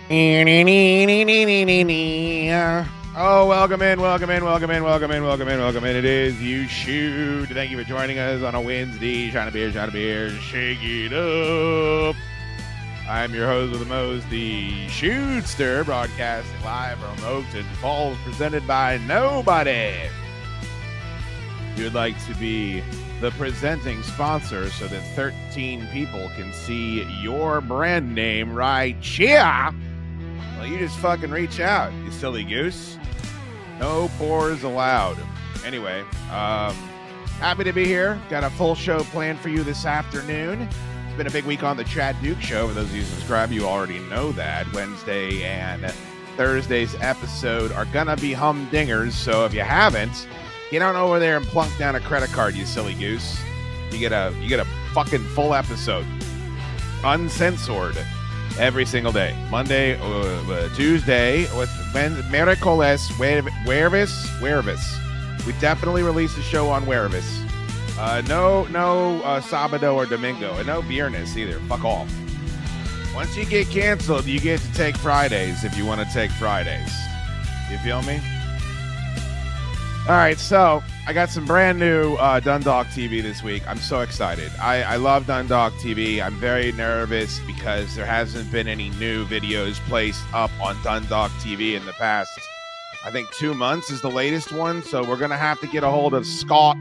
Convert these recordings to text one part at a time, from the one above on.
Oh, welcome in, welcome in, welcome in, welcome in, welcome in, welcome in. It is YouSchoode. Thank you for joining us on a Wednesday. Trying to beer, shake it up. I'm your host with the most, the Shootster, broadcasting live from Oakton Falls, presented by nobody. If you'd like to be the presenting sponsor so that 13 people can see your brand name right here, well, you just fucking reach out, you silly goose. No pores allowed. Anyway, happy to be here. Got a full show planned for you this afternoon. It's been a big week on the Chaddukes show. For those of you who subscribe, you already know that. Wednesday and Thursday's episode are gonna be humdingers. So if you haven't, get on over there and plunk down a credit card, you silly goose. You get a fucking full episode, uncensored, every single day. Monday, Tuesday, with miércoles, jueves. We definitely release a show on jueves. No sábado or domingo, and no viernes either. Fuck off. Once you get canceled, you get to take Fridays if you want to take Fridays. You feel me? All right, so I got some brand new Dundalk TV this week. I'm so excited. I love Dundalk TV. I'm very nervous because there hasn't been any new videos placed up on Dundalk TV in the past, I think 2 months is the latest one. So we're going to have to get a hold of Scott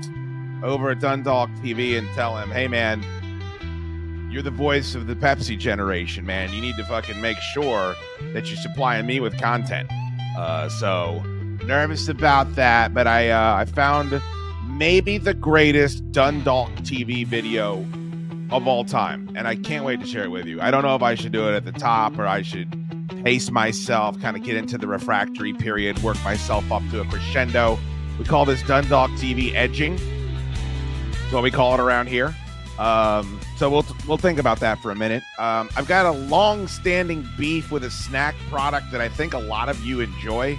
over at Dundalk TV and tell him, hey, man, you're the voice of the Pepsi generation, man. You need to fucking make sure that you're supplying me with content. So nervous about that, but I found maybe the greatest Dundalk TV video of all time, and I can't wait to share it with you. I don't know if I should do it at the top or I should pace myself, kind of get into the refractory period, work myself up to a crescendo. We call this Dundalk TV edging. That's what we call it around here. So we'll think about that for a minute. I've got a long-standing beef with a snack product that I think a lot of you enjoy.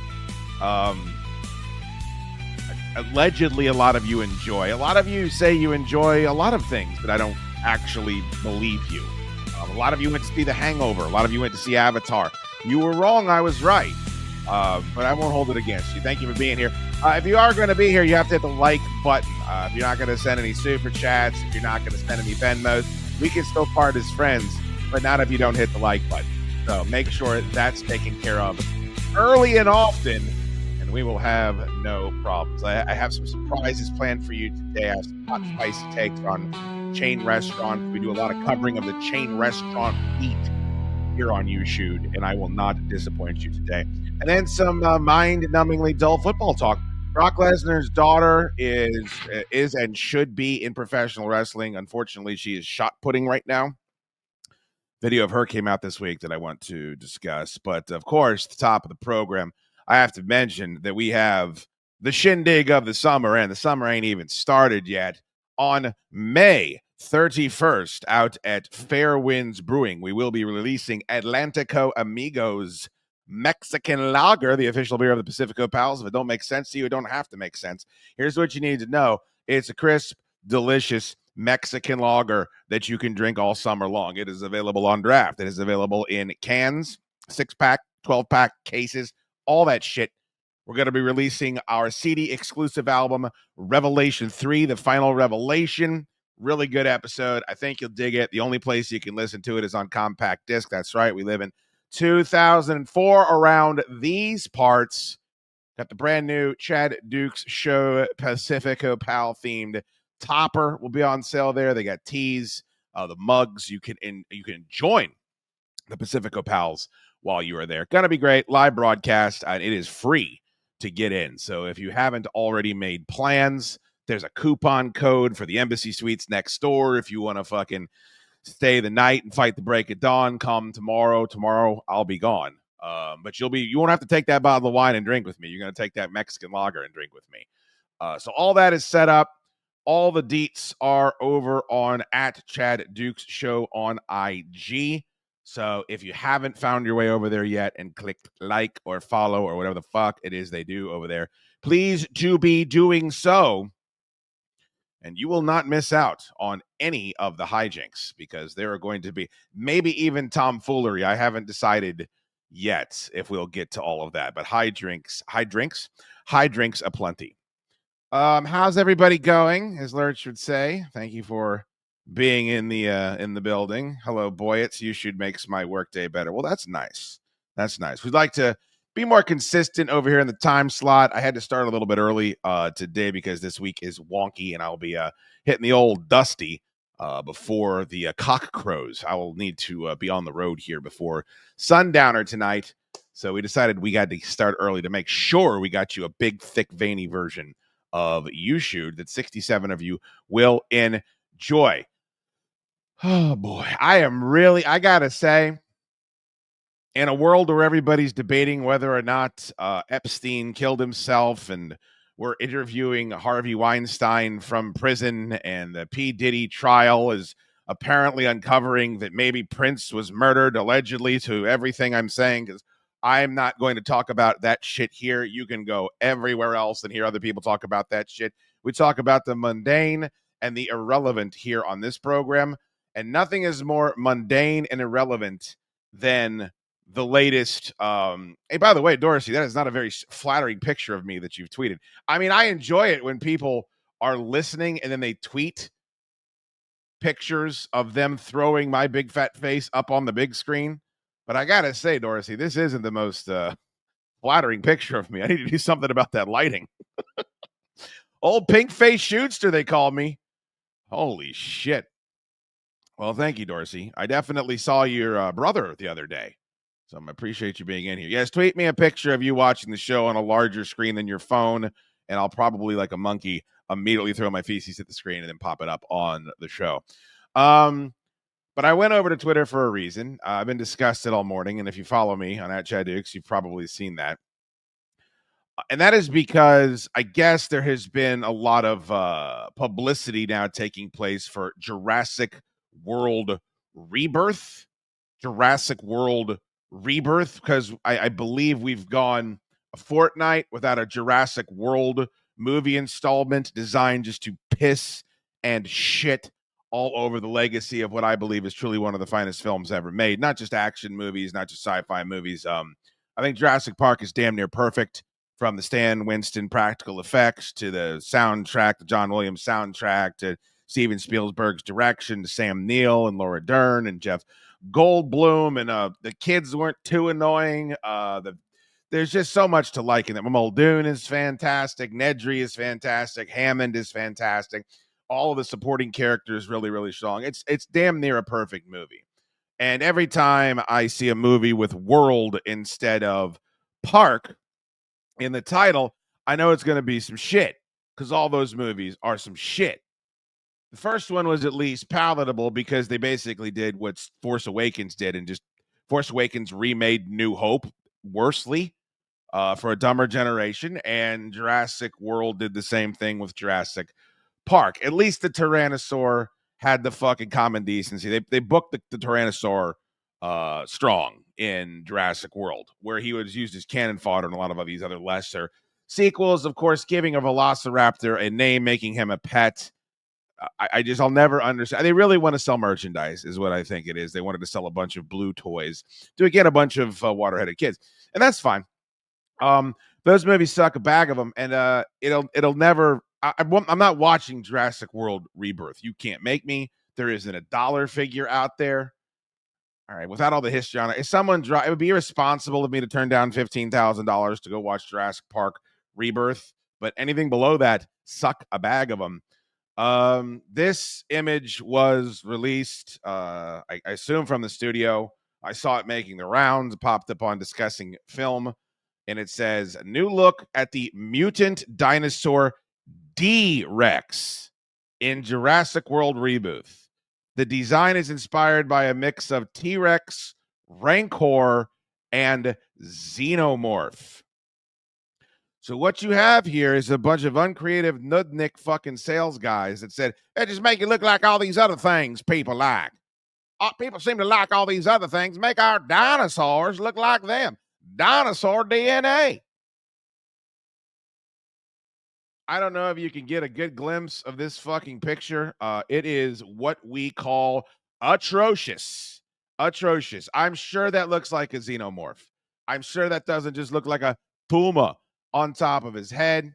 Allegedly, a lot of you enjoy. A lot of you say you enjoy a lot of things, but I don't actually believe you. A lot of you went to see The Hangover. A lot of you went to see Avatar. You were wrong. I was right. But I won't hold it against you. Thank you for being here. If you are going to be here, you have to hit the like button. If you're not going to send any super chats, if you're not going to send any Venmos, we can still part as friends, but not if you don't hit the like button. So make sure that's taken care of early and often, and we will have no problems. I have some surprises planned for you today. I have some hot spicy takes on chain restaurants. We do a lot of covering of the chain restaurant beat here on YouSchoode, and I will not disappoint you today. And then some mind-numbingly dull football talk. Brock Lesnar's daughter is and should be in professional wrestling. Unfortunately, she is shot-putting right now. Video of her came out this week that I want to discuss. But, of course, the top of the program, I have to mention that we have the shindig of the summer, and the summer ain't even started yet. On May 31st, out at Fair Winds Brewing, we will be releasing Atlantico Amigos Mexican Lager, the official beer of the Pacifico Pals. If it don't make sense to you, it don't have to make sense. Here's what you need to know. It's a crisp, delicious Mexican lager that you can drink all summer long. It is available on draft. It is available in cans, 6-pack, 12-pack cases, all that shit. We're going to be releasing our CD exclusive album, Revelation 3, The Final Revelation. Really good episode. I think you'll dig it. The only place you can listen to it is on compact disc. That's right. We live in 2004 around these parts. Got the brand new Chaddukes show Pacifico Pal themed topper will be on sale there. They got teas, the mugs. You can join the Pacifico Pals while you are there. Gonna be great. Live broadcast. It is free to get in. So if you haven't already made plans, there's a coupon code for the Embassy Suites next door. If you want to fucking stay the night and fight the break of dawn, come tomorrow. Tomorrow I'll be gone. But you won't have to take that bottle of wine and drink with me. You're going to take that Mexican lager and drink with me. So all that is set up. All the deets are over on at Chaddukes Show on IG. So if you haven't found your way over there yet and clicked like or follow or whatever the fuck it is they do over there, please do be doing so. And you will not miss out on any of the hijinks because there are going to be maybe even tomfoolery. I haven't decided yet, if we'll get to all of that. But high drinks aplenty. How's everybody going? As Lurch would say. Thank you for being in the building. Hello, Boyets. YouSchoode makes my workday better. Well, that's nice. That's nice. We'd like to be more consistent over here in the time slot. I had to start a little bit early today because this week is wonky, and I'll be hitting the old Dusty before the cock crows. I will need to be on the road here before sundowner tonight. So we decided we got to start early to make sure we got you a big, thick, veiny version of YouSchoode that 67 of you will enjoy. Oh boy, I gotta say, in a world where everybody's debating whether or not Epstein killed himself, and we're interviewing Harvey Weinstein from prison, and the P. Diddy trial is apparently uncovering that maybe Prince was murdered, allegedly, to everything I'm saying, because I'm not going to talk about that shit here. You can go everywhere else and hear other people talk about that shit. We talk about the mundane and the irrelevant here on this program, and nothing is more mundane and irrelevant than the latest. Hey, by the way, Dorsey, that is not a very flattering picture of me that you've tweeted. I mean, I enjoy it when people are listening and then they tweet pictures of them throwing my big fat face up on the big screen. But I gotta say, Dorsey, this isn't the most flattering picture of me. I need to do something about that lighting. Old pink face shootster, they call me. Holy shit. Well, thank you, Dorsey. I definitely saw your brother the other day. So I appreciate you being in here. Yes, tweet me a picture of you watching the show on a larger screen than your phone, and I'll probably, like a monkey, immediately throw my feces at the screen and then pop it up on the show. But I went over to Twitter for a reason. I've been disgusted all morning, and if you follow me on @chaddukes, you've probably seen that. And that is because I guess there has been a lot of publicity now taking place for Jurassic World Rebirth. Jurassic World Rebirth, because I believe we've gone a fortnight without a Jurassic World movie installment designed just to piss and shit all over the legacy of what I believe is truly one of the finest films ever made. Not just action movies, not just sci-fi movies. I think Jurassic Park is damn near perfect, from the Stan Winston practical effects to the soundtrack, the John Williams soundtrack, to Steven Spielberg's direction, to Sam Neill and Laura Dern and Jeff Goldblum, and the kids weren't too annoying. There's just so much to like in it. Muldoon is fantastic. Nedry is fantastic. Hammond is fantastic. All of the supporting characters really, really strong. It's damn near a perfect movie. And every time I see a movie with world instead of park in the title, I know it's going to be some shit, because all those movies are some shit. The first one was at least palatable because they basically did what Force Awakens did, and just Force Awakens remade New Hope worsely for a dumber generation, and Jurassic World did the same thing with Jurassic Park. At least the Tyrannosaur had the fucking common decency. They booked the Tyrannosaur strong in Jurassic World, where he was used as cannon fodder in a lot of these other lesser sequels. Of course, giving a Velociraptor a name, making him a pet. I'll never understand. They really want to sell merchandise, is what I think it is. They wanted to sell a bunch of blue toys to get a bunch of water-headed kids, and that's fine. Those movies suck, a bag of them, and it'll never. I'm not watching Jurassic World Rebirth. You can't make me. There isn't a dollar figure out there. All right, without all the history on it, if someone it would be irresponsible of me to turn down $15,000 to go watch Jurassic Park Rebirth. But anything below that, suck a bag of them. This image was released, I assume, from the studio. I saw it making the rounds, popped up on Discussing Film, and it says, "New look at the mutant dinosaur D-Rex in Jurassic World Reboot. The design is inspired by a mix of T-Rex, Rancor, and Xenomorph." So what you have here is a bunch of uncreative nudnik fucking sales guys that said, "Hey, just make it look like all these other things people like. People seem to like all these other things. Make our dinosaurs look like them. Dinosaur DNA." I don't know if you can get a good glimpse of this fucking picture. It is what we call atrocious. Atrocious. I'm sure that looks like a xenomorph. I'm sure that doesn't just look like a puma on top of his head.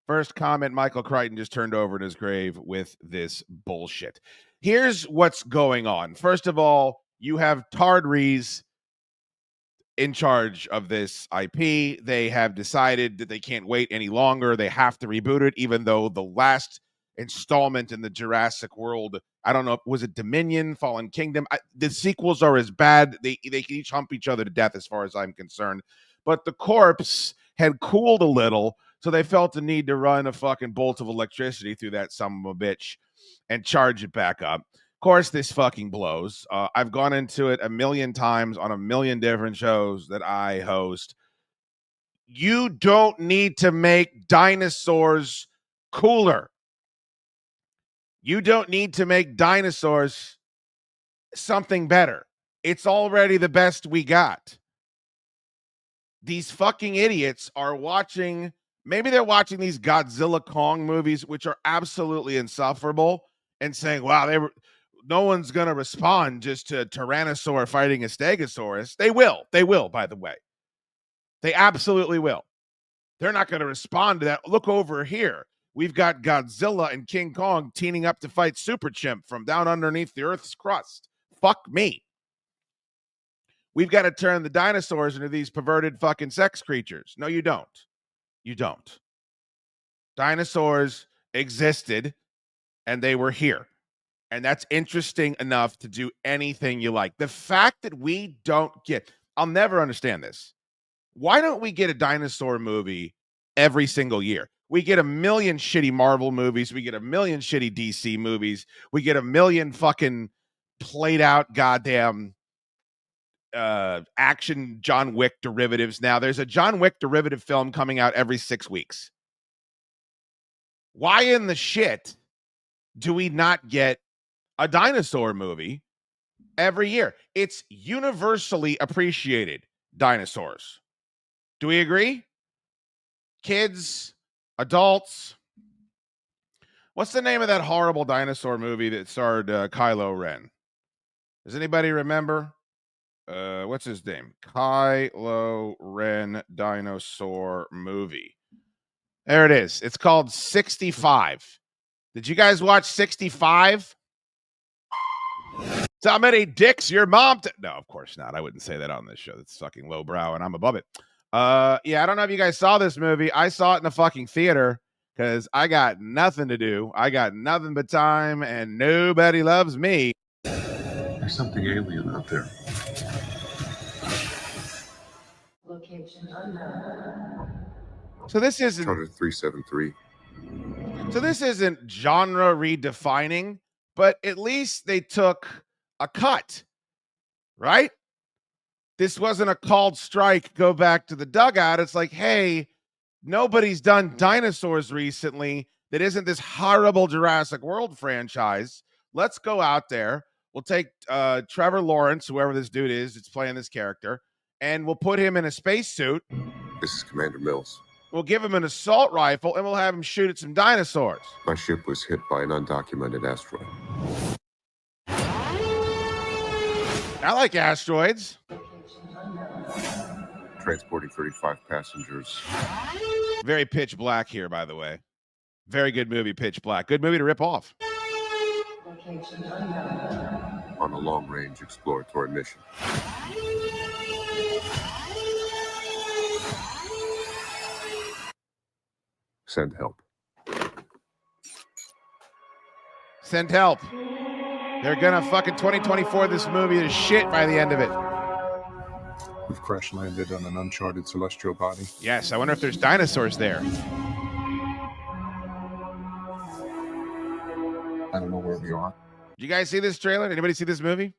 First comment, Michael Crichton just turned over in his grave with this bullshit. Here's what's going on. First of all, you have Tardrees in charge of this IP. They have decided that they can't wait any longer. They have to reboot it, even though the last installment in the Jurassic World, I don't know, was it Dominion, Fallen Kingdom? The sequels are as bad. They can each hump each other to death as far as I'm concerned. But the corpse had cooled a little, so they felt the need to run a fucking bolt of electricity through that son of a bitch and charge it back up. Of course, this fucking blows. I've gone into it a million times on a million different shows that I host. You don't need to make dinosaurs cooler. You don't need to make dinosaurs something better. It's already the best we got. These fucking idiots are watching, maybe they're watching these Godzilla Kong movies, which are absolutely insufferable, and saying, wow, no one's going to respond just to Tyrannosaur fighting a Stegosaurus. They will, by the way. They absolutely will. They're not going to respond to that. Look over here. We've got Godzilla and King Kong teaming up to fight Super Chimp from down underneath the Earth's crust. Fuck me. We've got to turn the dinosaurs into these perverted fucking sex creatures. No, you don't. You don't. Dinosaurs existed, and they were here. And that's interesting enough to do anything you like. The fact that we don't get, I'll never understand this. Why don't we get a dinosaur movie every single year? We get a million shitty Marvel movies. We get a million shitty DC movies. We get a million fucking played out goddamn action John Wick derivatives. Now there's a John Wick derivative film coming out every 6 weeks. Why in the shit do we not get a dinosaur movie every year? It's universally appreciated, dinosaurs. Do we agree? Kids, adults. What's the name of that horrible dinosaur movie that starred Kylo Ren? Does anybody remember? What's his name? Kylo Ren dinosaur movie. There it is. It's called 65. Did you guys watch 65? So many dicks your mom no, of course not. I wouldn't say that on this show. That's fucking lowbrow, and I'm above it. Yeah, I don't know if you guys saw this movie. I saw it in a fucking theater because I got nothing to do. I got nothing but time, and nobody loves me. There's something alien out there. Location unknown. So this isn't Charter 373. So this isn't genre redefining, but at least they took a cut, right? This wasn't a called strike, go back to the dugout. It's like, hey, nobody's done dinosaurs recently that isn't this horrible Jurassic World franchise. Let's go out there. We'll take Trevor Lawrence, whoever this dude is that's playing this character, and we'll put him in a spacesuit. This is Commander Mills. We'll give him an assault rifle, and we'll have him shoot at some dinosaurs. My ship was hit by an undocumented asteroid. I like asteroids. Transporting 35 passengers. Very Pitch Black here, by the way. Very good movie, Pitch Black. Good movie to rip off. On a long-range exploratory mission. Send help. Send help. They're gonna fucking 2024 this movie to shit by the end of it. We've crash landed on an uncharted celestial body. Yes, I wonder if there's dinosaurs there. I don't know where we are. Did you guys see this trailer? Anybody see this movie?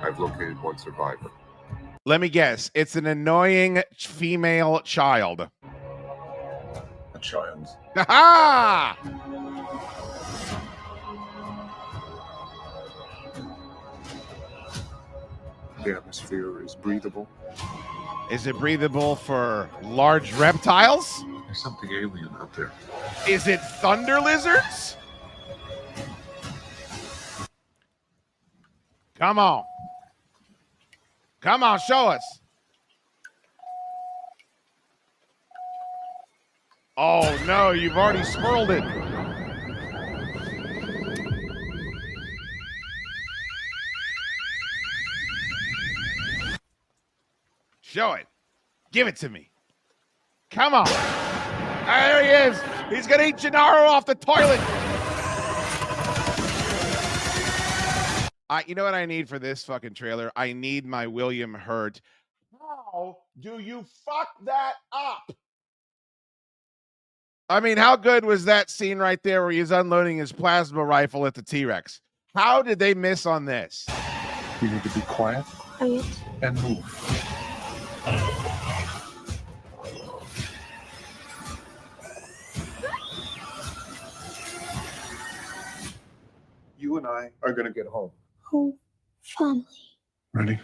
I've located one survivor. Let me guess. It's an annoying female child. A child. Ha-ha! The atmosphere is breathable. Is it breathable for large reptiles? There's something alien out there. Is it thunder lizards? Come on. Come on, show us. Oh, no, you've already swirled it. Show it. Give it to me. Come on. There he is. He's going to eat Gennaro off the toilet. You know what I need for this fucking trailer? I need my William Hurt. How do you fuck that up? I mean, how good was that scene right there where he's unloading his plasma rifle at the T-Rex? How did they miss on this? You need to be quiet and move. You and I are going to get home. Whole family. Ready?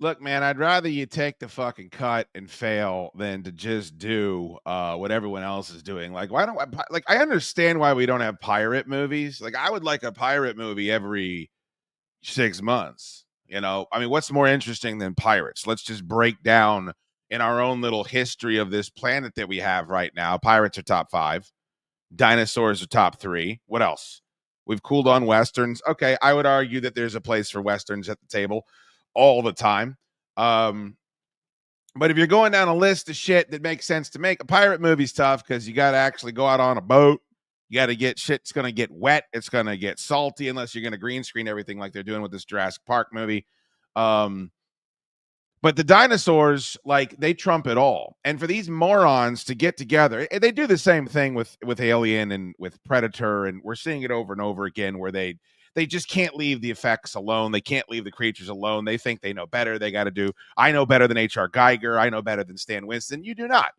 Look, man, I'd rather you take the fucking cut and fail than to just do what everyone else is doing. Like, why don't I understand why we don't have pirate movies. Like, I would like a pirate movie every 6 months. You know, I mean, what's more interesting than pirates? Let's just break down in our own little history of this planet that we have right now. Pirates are top 5. Dinosaurs are top 3. What else? We've cooled on Westerns. Okay, I would argue that there's a place for Westerns at the table all the time. But if you're going down a list of shit that makes sense to make, a pirate movie's tough because you got to actually go out on a boat. You got to get shit. It's going to get wet. It's going to get salty unless you're going to green screen everything like they're doing with this Jurassic Park movie. But the dinosaurs, like, they trump it all. And for these morons to get together, they do the same thing with Alien and with Predator, and we're seeing it over and over again where they just can't leave the effects alone. They can't leave the creatures alone. They think they know better. They got to do, I know better than H.R. Geiger. I know better than Stan Winston. You do not.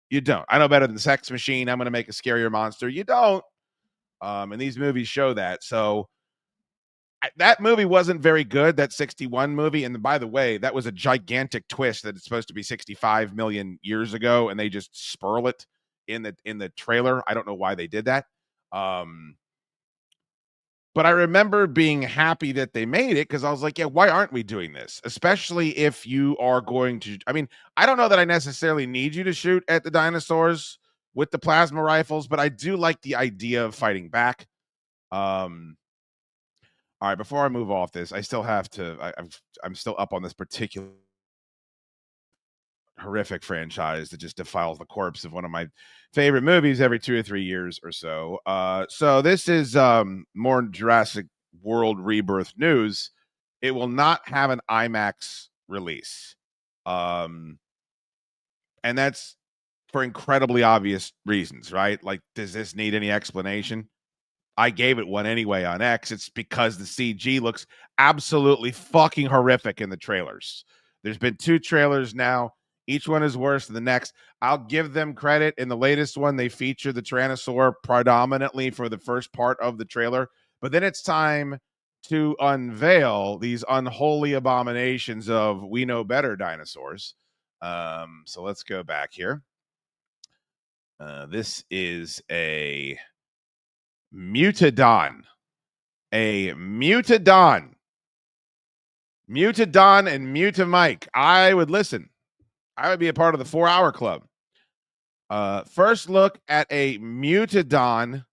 You don't. I know better than Sex Machine. I'm going to make a scarier monster. You don't. And these movies show that. So that movie wasn't very good, that 61 movie. And by the way, that was a gigantic twist that it's supposed to be 65 million years ago, and they just spurl it in the trailer. I don't know why they did that. But I remember being happy that they made it because I was like, yeah, why aren't we doing this? Especially if you are going to, I mean, I don't know that I necessarily need you to shoot at the dinosaurs with the plasma rifles, but I do like the idea of fighting back. All right, before I move off this, I still have to, I'm still up on this particular horrific franchise that just defiles the corpse of one of my favorite movies every 2 or 3 years or so. So this is more Jurassic World Rebirth news. It will not have an IMAX release. And that's for incredibly obvious reasons, right? Like, does this need any explanation? I gave it one anyway on X. It's because the CG looks absolutely fucking horrific in the trailers. There's been 2 trailers now. Each one is worse than the next. I'll give them credit. In the latest one, they feature the Tyrannosaur predominantly for the first part of the trailer. But then it's time to unveil these unholy abominations of we know better dinosaurs. So let's go back here. This is a Mutadon. A Mutadon. Mutadon and Mutamike. I would listen. I would be a part of the 4-hour club. First look at a Mutadon.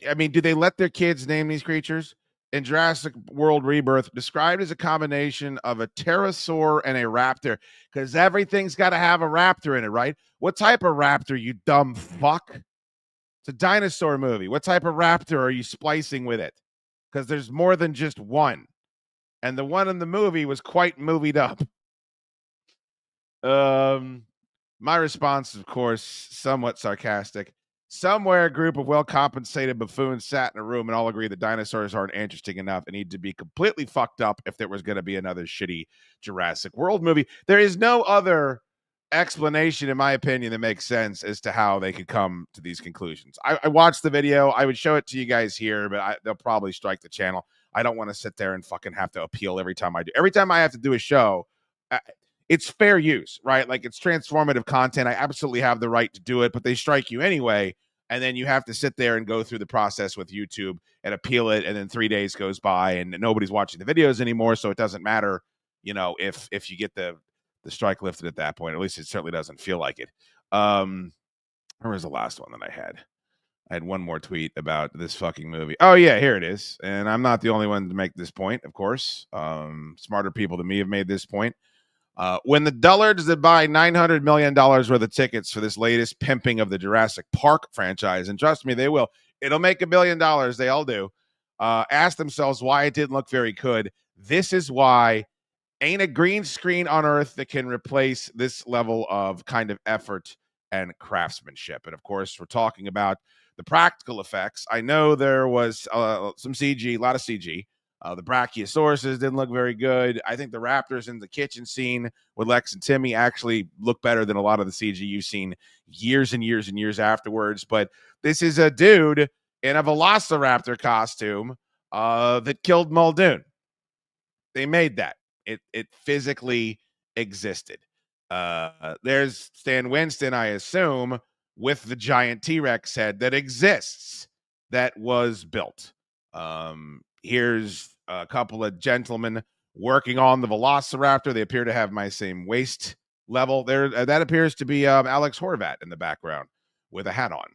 I mean, do they let their kids name these creatures? In Jurassic World Rebirth, described as a combination of a pterosaur and a raptor, because everything's got to have a raptor in it, right? What type of raptor, you dumb fuck? It's a dinosaur movie. What type of raptor are you splicing with it? Because there's more than just one. And the one in the movie was quite movied up. My response, of course, somewhat sarcastic. Somewhere a group of well-compensated buffoons sat in a room and all agreed that dinosaurs aren't interesting enough and need to be completely fucked up if there was going to be another shitty Jurassic World movie. There is no other explanation, in my opinion, that makes sense as to how they could come to these conclusions. I watched the video. I would show it to you guys here, but they'll probably strike the channel. I don't want to sit there and fucking have to appeal every time I do. Every time I have to do a show, it's fair use, right? Like it's transformative content. I absolutely have the right to do it, but they strike you anyway. And then you have to sit there and go through the process with YouTube and appeal it. And then 3 days goes by and nobody's watching the videos anymore. So it doesn't matter, if you get the strike lifted at that point. At least it certainly doesn't feel like it. Where was the last one that I had? I had one more tweet about this fucking movie. Oh, yeah, here it is. And I'm not the only one to make this point, of course. Smarter people than me have made this point. When the dullards that buy $900 million worth of tickets for this latest pimping of the Jurassic Park franchise, and trust me, they will, it'll make $1 billion. They all do. Ask themselves why it didn't look very good. This is why ain't a green screen on earth that can replace this level of kind of effort and craftsmanship. And of course, we're talking about the practical effects. I know there was some CG, a lot of CG. The Brachiosauruses didn't look very good. I think the Raptors in the kitchen scene with Lex and Timmy actually look better than a lot of the CG you've seen years and years and years afterwards. But this is a dude in a Velociraptor costume that killed Muldoon. They made that. It physically existed. There's Stan Winston, I assume, with the giant T-Rex head that exists, that was built. Here's a couple of gentlemen working on the Velociraptor. They appear to have my same waist level. There, that appears to be Alex Horvat in the background with a hat on.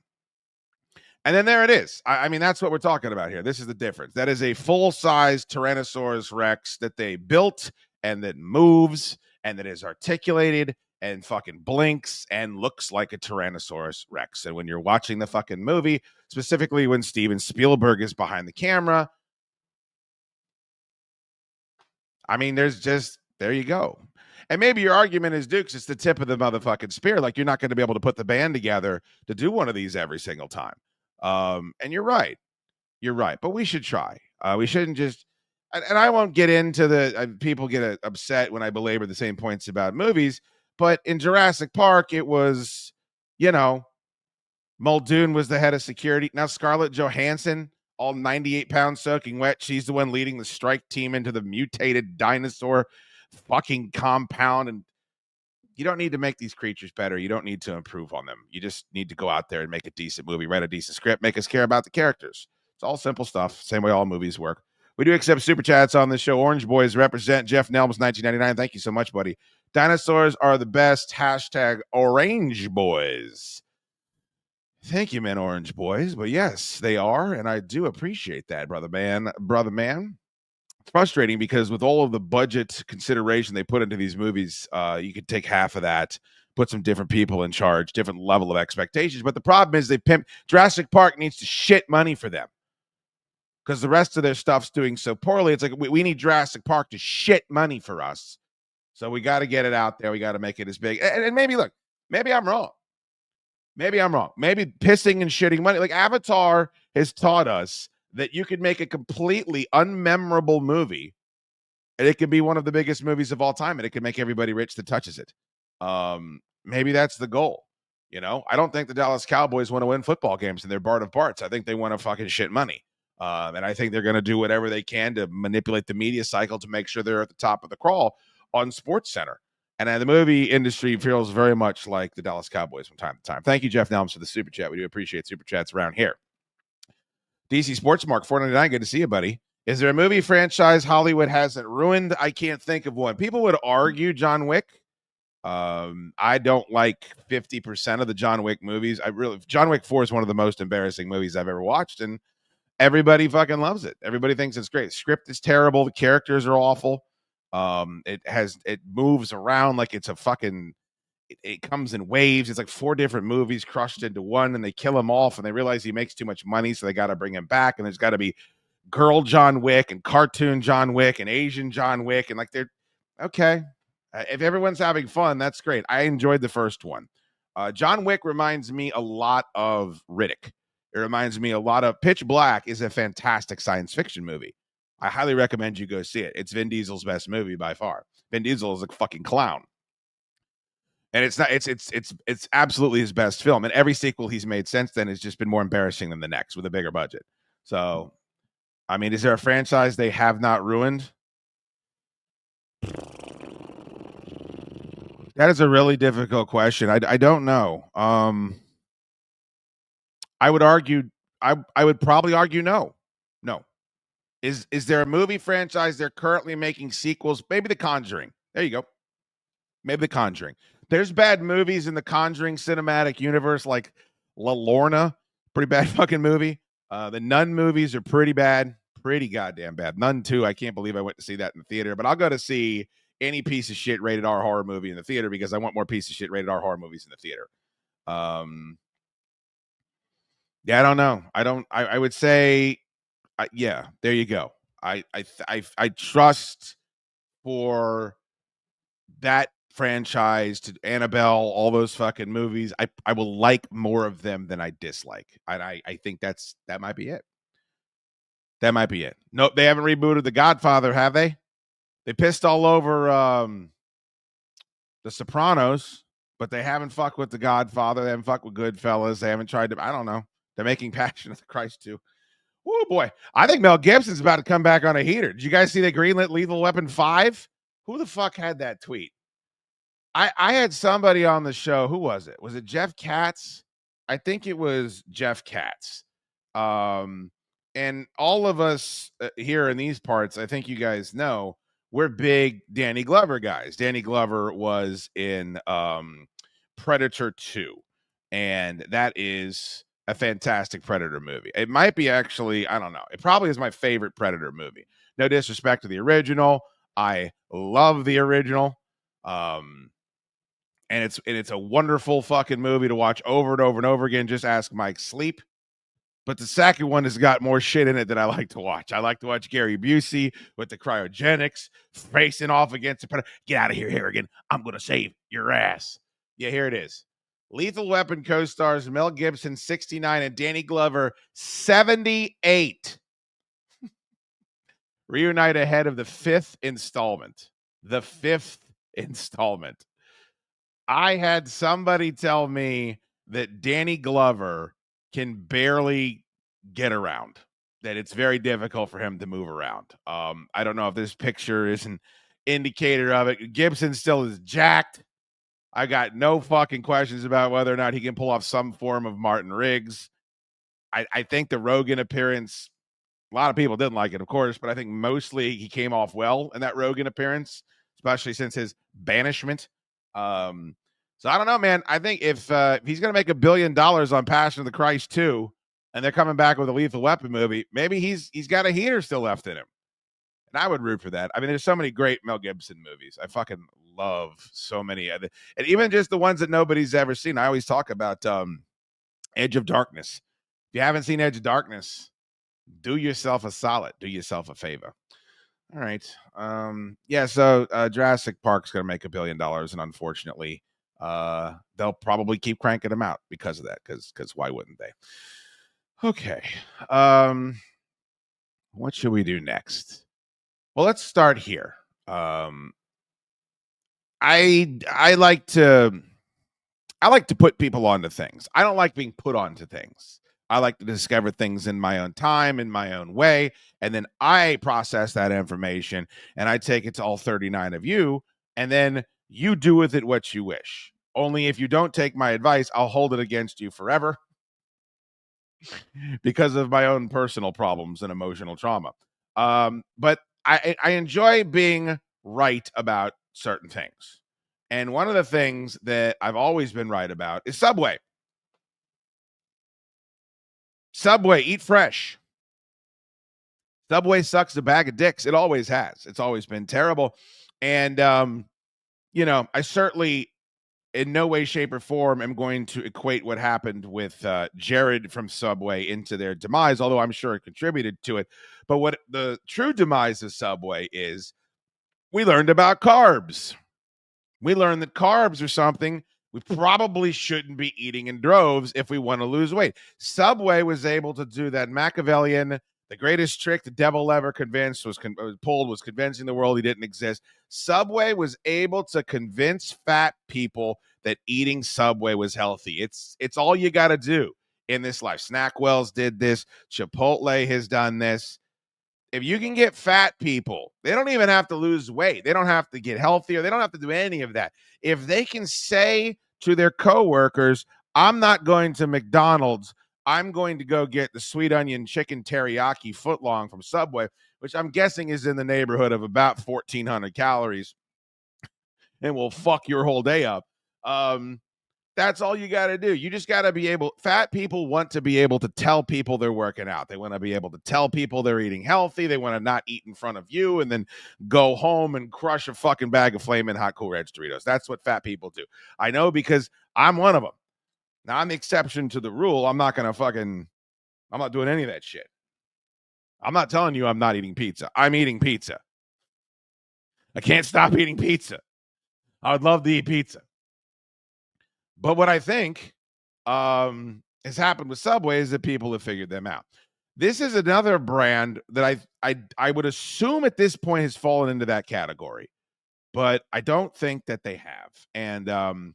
And then there it is. I mean, that's what we're talking about here. This is the difference. That is a full-size Tyrannosaurus Rex that they built and that moves and that is articulated and fucking blinks and looks like a Tyrannosaurus Rex. And when you're watching the fucking movie, specifically when Steven Spielberg is behind the camera, I mean, there you go. And maybe your argument is, Dukes, it's the tip of the motherfucking spear. Like, you're not going to be able to put the band together to do one of these every single time. And you're right. You're right. But we should try. We shouldn't just, and I won't get into the, people get upset when I belabor the same points about movies, but in Jurassic Park, it was, Muldoon was the head of security. Now Scarlett Johansson, all 98 pounds soaking wet. She's the one leading the strike team into the mutated dinosaur fucking compound. And you don't need to make these creatures better. You don't need to improve on them. You just need to go out there and make a decent movie, write a decent script, make us care about the characters. It's all simple stuff. Same way all movies work. We do accept super chats on this show. Orange Boys represent. Jeff Nelms, 1999. Thank you so much, buddy. Dinosaurs are the best. Hashtag Orange Boys. Thank you, man, Orange Boys. But yes, they are, and I do appreciate that, brother man. It's frustrating because with all of the budget consideration they put into these movies, you could take half of that, put some different people in charge, different level of expectations. But the problem is Jurassic Park needs to shit money for them because the rest of their stuff's doing so poorly. It's like we need Jurassic Park to shit money for us. So we got to get it out there. We got to make it as big. And maybe, look, maybe I'm wrong. Maybe pissing and shitting money. Like Avatar has taught us that you could make a completely unmemorable movie and it could be one of the biggest movies of all time and it could make everybody rich that touches it. Maybe that's the goal. I don't think the Dallas Cowboys want to win football games and they're Bart of Barts. I think they want to fucking shit money. And I think they're going to do whatever they can to manipulate the media cycle to make sure they're at the top of the crawl on SportsCenter. And the movie industry feels very much like the Dallas Cowboys from time to time. Thank you, Jeff Nelms, for the super chat. We do appreciate super chats around here. DC Sports Mark, $4.99. Good to see you, buddy. Is there a movie franchise Hollywood hasn't ruined? I can't think of one. People would argue John Wick. I don't like 50% of the John Wick movies. John Wick 4 is one of the most embarrassing movies I've ever watched, and everybody fucking loves it. Everybody thinks it's great. The script is terrible. The characters are awful. It moves around like it's a fucking, it comes in waves. It's like 4 different movies crushed into one, and they kill him off and they realize he makes too much money. So they got to bring him back. And there's got to be girl John Wick and cartoon John Wick and Asian John Wick. And like, they're okay. If everyone's having fun, that's great. I enjoyed the first one. John Wick reminds me a lot of Riddick. It reminds me a lot of Pitch Black is a fantastic science fiction movie. I highly recommend you go see it. It's Vin Diesel's best movie by far. Vin Diesel is a fucking clown. And it's absolutely his best film. And every sequel he's made since then has just been more embarrassing than the next with a bigger budget. So, I mean, is there a franchise they have not ruined? That is a really difficult question. I don't know. I would argue. I would probably argue no. No. Is there a movie franchise they're currently making sequels? Maybe The Conjuring. There you go. Maybe The Conjuring. There's bad movies in the Conjuring cinematic universe, like La Lorna, pretty bad fucking movie. The Nun movies are pretty bad, pretty goddamn bad. Nun 2, I can't believe I went to see that in the theater, but I'll go to see any piece of shit rated R horror movie in the theater because I want more piece of shit rated R horror movies in the theater. Yeah, I don't know. I would say, yeah, there you go. I trust for that franchise to Annabelle, all those fucking movies. I will like more of them than I dislike. And I think that might be it. That might be it. No, they haven't rebooted The Godfather, have they? They pissed all over The Sopranos, but they haven't fucked with The Godfather. They haven't fucked with Goodfellas. They haven't tried to, I don't know. They're making Passion of the Christ too. Oh boy. I think Mel Gibson's about to come back on a heater. Did you guys see the greenlit Lethal Weapon 5? Who the fuck had that tweet? I had somebody on the show. Who was it? Was it Jeff Katz? I think it was Jeff Katz. And all of us here in these parts, I think you guys know, we're big Danny Glover guys. Danny Glover was in Predator 2, and that is a fantastic Predator movie. It might be actually, I don't know. It probably is my favorite Predator movie. No disrespect to the original. I love the original. And it's a wonderful fucking movie to watch over and over and over again. Just ask Mike Sleep. But the second one has got more shit in it that I like to watch. I like to watch Gary Busey with the cryogenics facing off against the predator. Get out of here, Harrigan. I'm going to save your ass. Yeah, here it is. Lethal Weapon co-stars Mel Gibson, 69, and Danny Glover, 78. Reunite ahead of the fifth installment. The fifth installment. I had somebody tell me that Danny Glover can barely get around, that it's very difficult for him to move around. I don't know if this picture is an indicator of it. Gibson still is jacked. I got no fucking questions about whether or not he can pull off some form of Martin Riggs. I think the Rogan appearance, a lot of people didn't like it, of course, but I think mostly he came off well in that Rogan appearance, especially since his banishment. So I don't know, man. I think if he's going to make $1 billion on Passion of the Christ 2, and they're coming back with a Lethal Weapon movie, maybe he's got a heater still left in him. And I would root for that. I mean, there's so many great Mel Gibson movies. I fucking love so many. And even just the ones that nobody's ever seen. I always talk about Edge of Darkness. If you haven't seen Edge of Darkness, do yourself a solid. Do yourself a favor. All right. Yeah, so Jurassic Park's going to make $1 billion, and unfortunately, they'll probably keep cranking them out because of that, because why wouldn't they? Okay. What should we do next? Well, let's start here. I like to put people onto things. I don't like being put onto things. I like to discover things in my own time, in my own way, and then I process that information and I take it to all 39 of you, and then you do with it what you wish. Only if you don't take my advice, I'll hold it against you forever because of my own personal problems and emotional trauma. But I enjoy being right about certain things. And one of the things that I've always been right about is Subway. Subway, eat fresh. Subway sucks a bag of dicks. It always has. It's always been terrible. And, I certainly in no way, shape, or form am going to equate what happened with Jared from Subway into their demise, although I'm sure it contributed to it. But what the true demise of Subway is, we learned about carbs. We learned that carbs are something we probably shouldn't be eating in droves if we want to lose weight. Subway was able to do that Machiavellian, the greatest trick the devil ever pulled was convincing the world he didn't exist. Subway was able to convince fat people that eating Subway was healthy. It's all you got to do in this life. Snackwells did this. Chipotle has done this. If you can get fat people, they don't even have to lose weight. They don't have to get healthier. They don't have to do any of that. If they can say to their coworkers, I'm not going to McDonald's, I'm going to go get the sweet onion chicken teriyaki footlong from Subway, which I'm guessing is in the neighborhood of about 1,400 calories and will fuck your whole day up. That's all you got to do. You just got to be able, fat people want to be able to tell people they're working out. They want to be able to tell people they're eating healthy. They want to not eat in front of you and then go home and crush a fucking bag of Flamin' Hot Cool Ranch Doritos. That's what fat people do. I know because I'm one of them. Now, I'm the exception to the rule. I'm not doing any of that shit. I'm not telling you I'm not eating pizza. I'm eating pizza. I can't stop eating pizza. I would love to eat pizza. But what I think has happened with Subway is that people have figured them out. This is another brand that I would assume at this point has fallen into that category, but I don't think that they have. And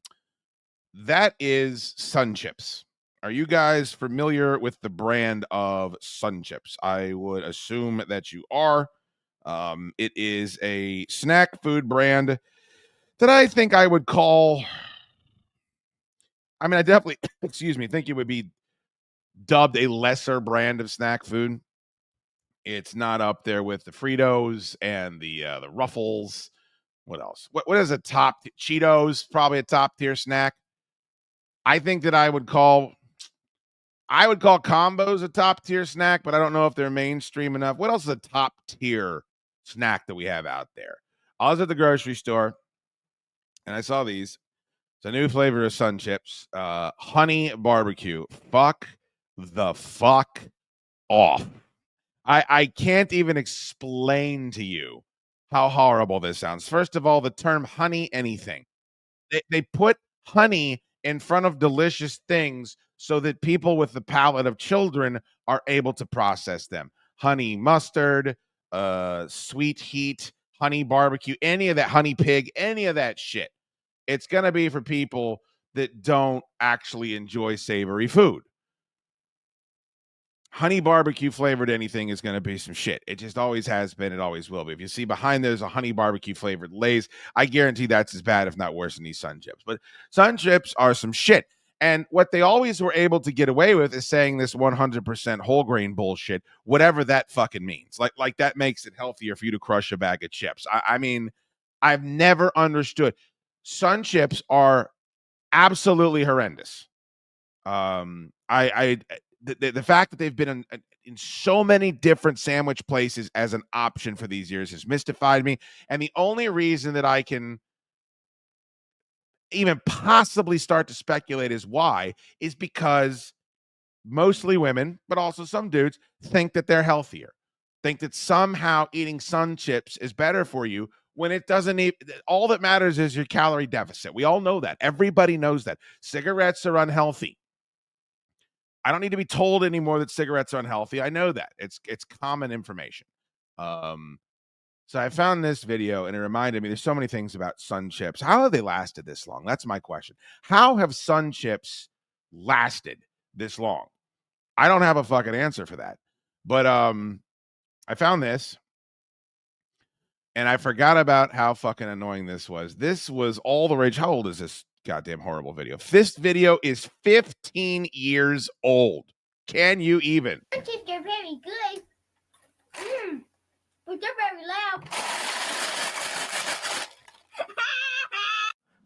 that is Sun Chips. Are you guys familiar with the brand of Sun Chips? I would assume that you are. It is a snack food brand that I think I would call, I definitely, think it would be dubbed a lesser brand of snack food. It's not up there with the Fritos and the Ruffles. What else? What is a top? Cheetos, probably a top tier snack. I think that I would call combos a top tier snack, but I don't know if they're mainstream enough. What else is a top tier snack that we have out there? I was at the grocery store and I saw these. It's a new flavor of Sun Chips, honey barbecue. Fuck the fuck off. I can't even explain to you how horrible this sounds. First of all, the term honey anything. They put honey in front of delicious things so that people with the palate of children are able to process them. Honey mustard, sweet heat, honey barbecue, any of that, honey pig, any of that shit. It's going to be for people that don't actually enjoy savory food. Honey barbecue flavored anything is going to be some shit. It just always has been. It always will be. If you see behind there's a honey barbecue flavored Lay's, I guarantee that's as bad, if not worse, than these Sun Chips. But Sun Chips are some shit. And what they always were able to get away with is saying this 100% whole grain bullshit, whatever that fucking means. Like that makes it healthier for you to crush a bag of chips. I've never understood. Sun Chips are absolutely horrendous. The fact that they've been in so many different sandwich places as an option for these years has mystified me. And the only reason that I can even possibly start to speculate is because mostly women, but also some dudes, think that they're healthier, think that somehow eating Sun Chips is better for you when it doesn't even, all that matters is your calorie deficit. We all know that. Everybody knows that. Cigarettes are unhealthy. I don't need to be told anymore that cigarettes are unhealthy. I know that. It's common information. So I found this video and it reminded me there's so many things about Sun Chips. How have they lasted this long? That's my question. How have Sun Chips lasted this long? I don't have a fucking answer for that. But I found this and I forgot about how fucking annoying this was. This was all the rage. How old is this goddamn horrible video? This video is 15 years old. Can you even? They're very good. But they're very loud.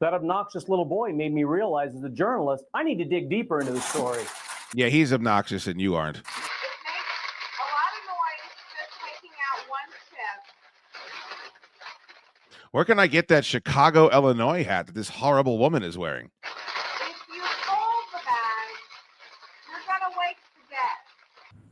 That obnoxious little boy made me realize as a journalist, I need to dig deeper into the story. Yeah, he's obnoxious and you aren't. It makes a lot of noise just taking out one chip. Where can I get that Chicago, Illinois hat that this horrible woman is wearing? If you hold the bag, you're going to wake to death.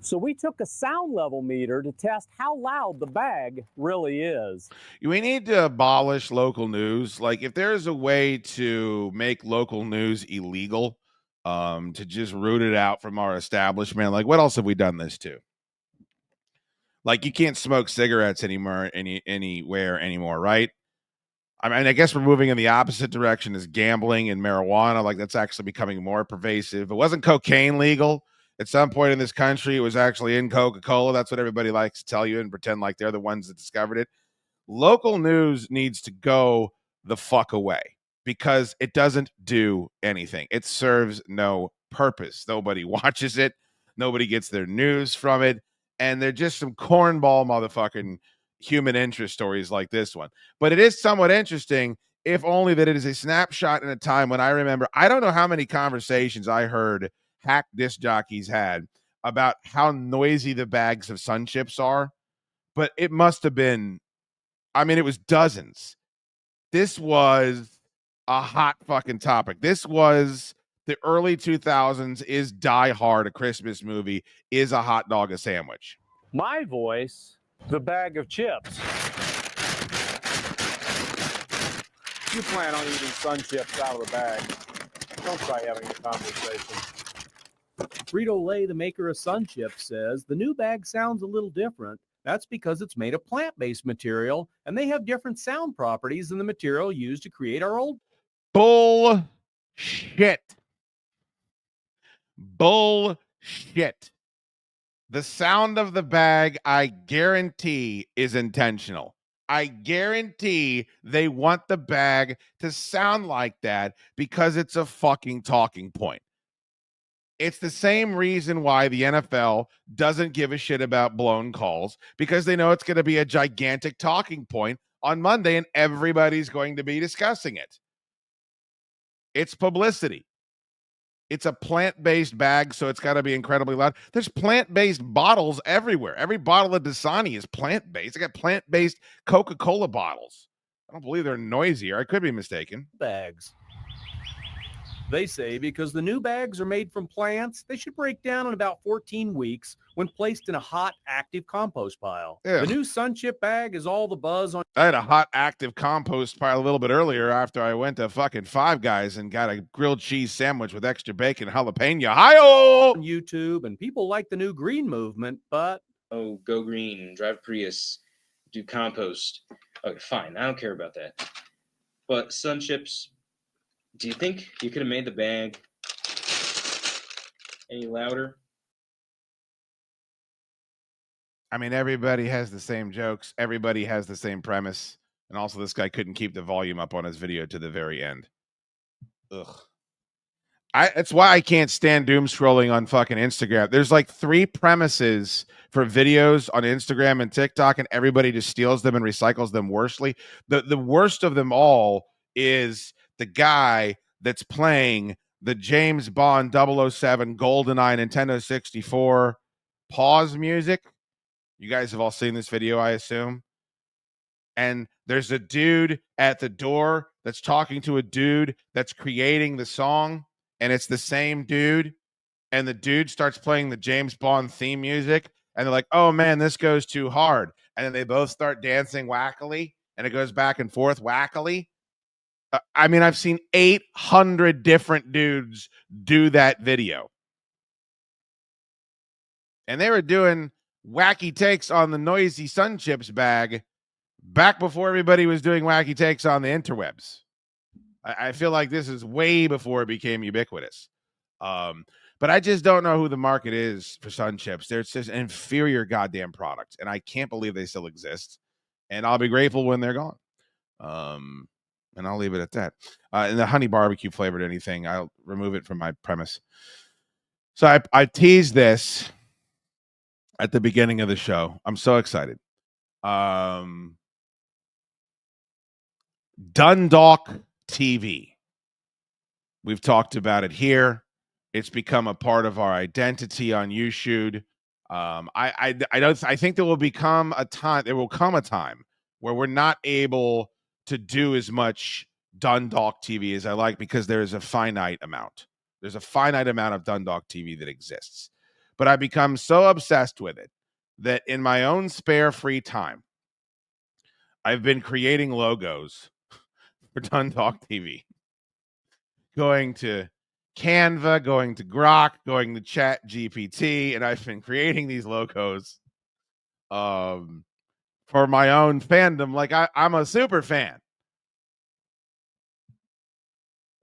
So we took a sound level meter to test how loud the bag really is. We need to abolish local news. Like, if there's a way to make local news illegal, to just root it out from our establishment, like, what else have we done this to? Like, you can't smoke cigarettes anymore, anywhere anymore, right? I guess we're moving in the opposite direction as gambling and marijuana. Like, that's actually becoming more pervasive. It wasn't cocaine legal. At some point in this country, it was actually in Coca-Cola. That's what everybody likes to tell you and pretend like they're the ones that discovered it. Local news needs to go the fuck away because it doesn't do anything. It serves no purpose. Nobody watches it. Nobody gets their news from it. And they're just some cornball motherfucking human interest stories like this one. But it is somewhat interesting, if only that it is a snapshot in a time when I remember, I don't know how many conversations I heard hack disc jockeys had about how noisy the bags of Sun Chips are, but it must have been, I mean, it was dozens. This was a hot fucking topic. This was the early 2000s. Is Die Hard a Christmas movie? Is a hot dog a sandwich? My voice, the bag of chips. You plan on eating Sun Chips out of the bag. Don't try having a conversation. Frito-Lay, the maker of Sun Chips, says the new bag sounds a little different. That's because it's made of plant-based material, and they have different sound properties than the material used to create our old. Bullshit. Bullshit. The sound of the bag, I guarantee, is intentional. I guarantee they want the bag to sound like that because it's a fucking talking point. It's the same reason why the NFL doesn't give a shit about blown calls, because they know it's going to be a gigantic talking point on Monday and everybody's going to be discussing it. It's publicity. It's a plant-based bag, so it's got to be incredibly loud. There's plant-based bottles everywhere. Every bottle of Dasani is plant-based. I got plant-based Coca-Cola bottles. I don't believe they're noisier. I could be mistaken. Bags. They say because the new bags are made from plants, they should break down in about 14 weeks when placed in a hot, active compost pile. Yeah. The new Sun Chip bag is all the buzz on. I had a hot, active compost pile a little bit earlier after I went to fucking Five Guys and got a grilled cheese sandwich with extra bacon, jalapeno. Hi-oh! On YouTube, and people like the new green movement, but oh, go green, drive Prius, do compost. Okay, fine. I don't care about that. But Sun Chips, do you think you could have made the bag any louder? I mean, everybody has the same jokes. Everybody has the same premise. And also, this guy couldn't keep the volume up on his video to the very end. Ugh. That's why I can't stand doom scrolling on fucking Instagram. There's like 3 premises for videos on Instagram and TikTok, and everybody just steals them and recycles them worstly. The worst of them all is the guy that's playing the James Bond 007 GoldenEye Nintendo 64 pause music. You guys have all seen this video, I assume. And there's a dude at the door that's talking to a dude that's creating the song, and it's the same dude. And the dude starts playing the James Bond theme music, and they're like, oh man, this goes too hard. And then they both start dancing wackily, and it goes back and forth wackily. I mean, I've seen 800 different dudes do that video. And they were doing wacky takes on the noisy Sun Chips bag back before everybody was doing wacky takes on the interwebs. I feel like this is way before it became ubiquitous. But I just don't know who the market is for Sun Chips. They're just an inferior goddamn product, and I can't believe they still exist. And I'll be grateful when they're gone. And I'll leave it at that. And the honey barbecue flavored anything, I'll remove it from my premise. So I teased this at the beginning of the show. I'm so excited. Dundalk TV. We've talked about it here. It's become a part of our identity on YouSchoode. I think there will come a time where we're not able to do as much Dundalk TV as I like, because there is a finite amount. There's a finite amount of Dundalk TV that exists. But I've become so obsessed with it that in my own spare free time, I've been creating logos for Dundalk TV. Going to Canva, going to Grok, going to Chat GPT, and I've been creating these logos for my own fandom. Like I'm a super fan.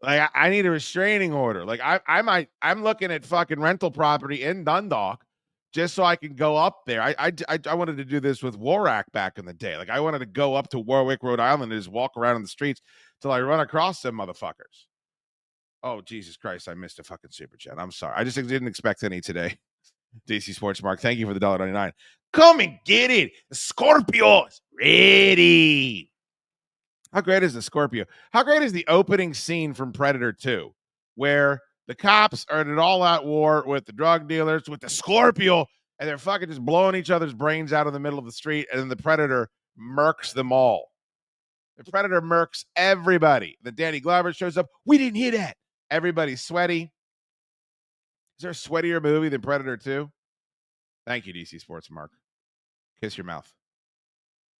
Like I need a restraining order. Like I'm looking at fucking rental property in Dundalk just so I can go up there. I wanted to do this with Warrack back in the day. Like I wanted to go up to Warwick, Rhode Island, and just walk around in the streets till I run across them motherfuckers. Oh, Jesus Christ, I missed a fucking super chat. I'm sorry. I just didn't expect any today. DC Sports Mark, thank you for the $1.99. Come and get it. The Scorpio's ready. How great is the Scorpio? How great is the opening scene from Predator 2, where the cops are in an all-out war with the drug dealers, with the Scorpio, and they're fucking just blowing each other's brains out in the middle of the street, and then the Predator murks them all. The Predator murks everybody. Then Danny Glover shows up. We didn't hear that. Everybody's sweaty. Is there a sweatier movie than Predator 2? Thank you, DC Sports Mark. Kiss your mouth.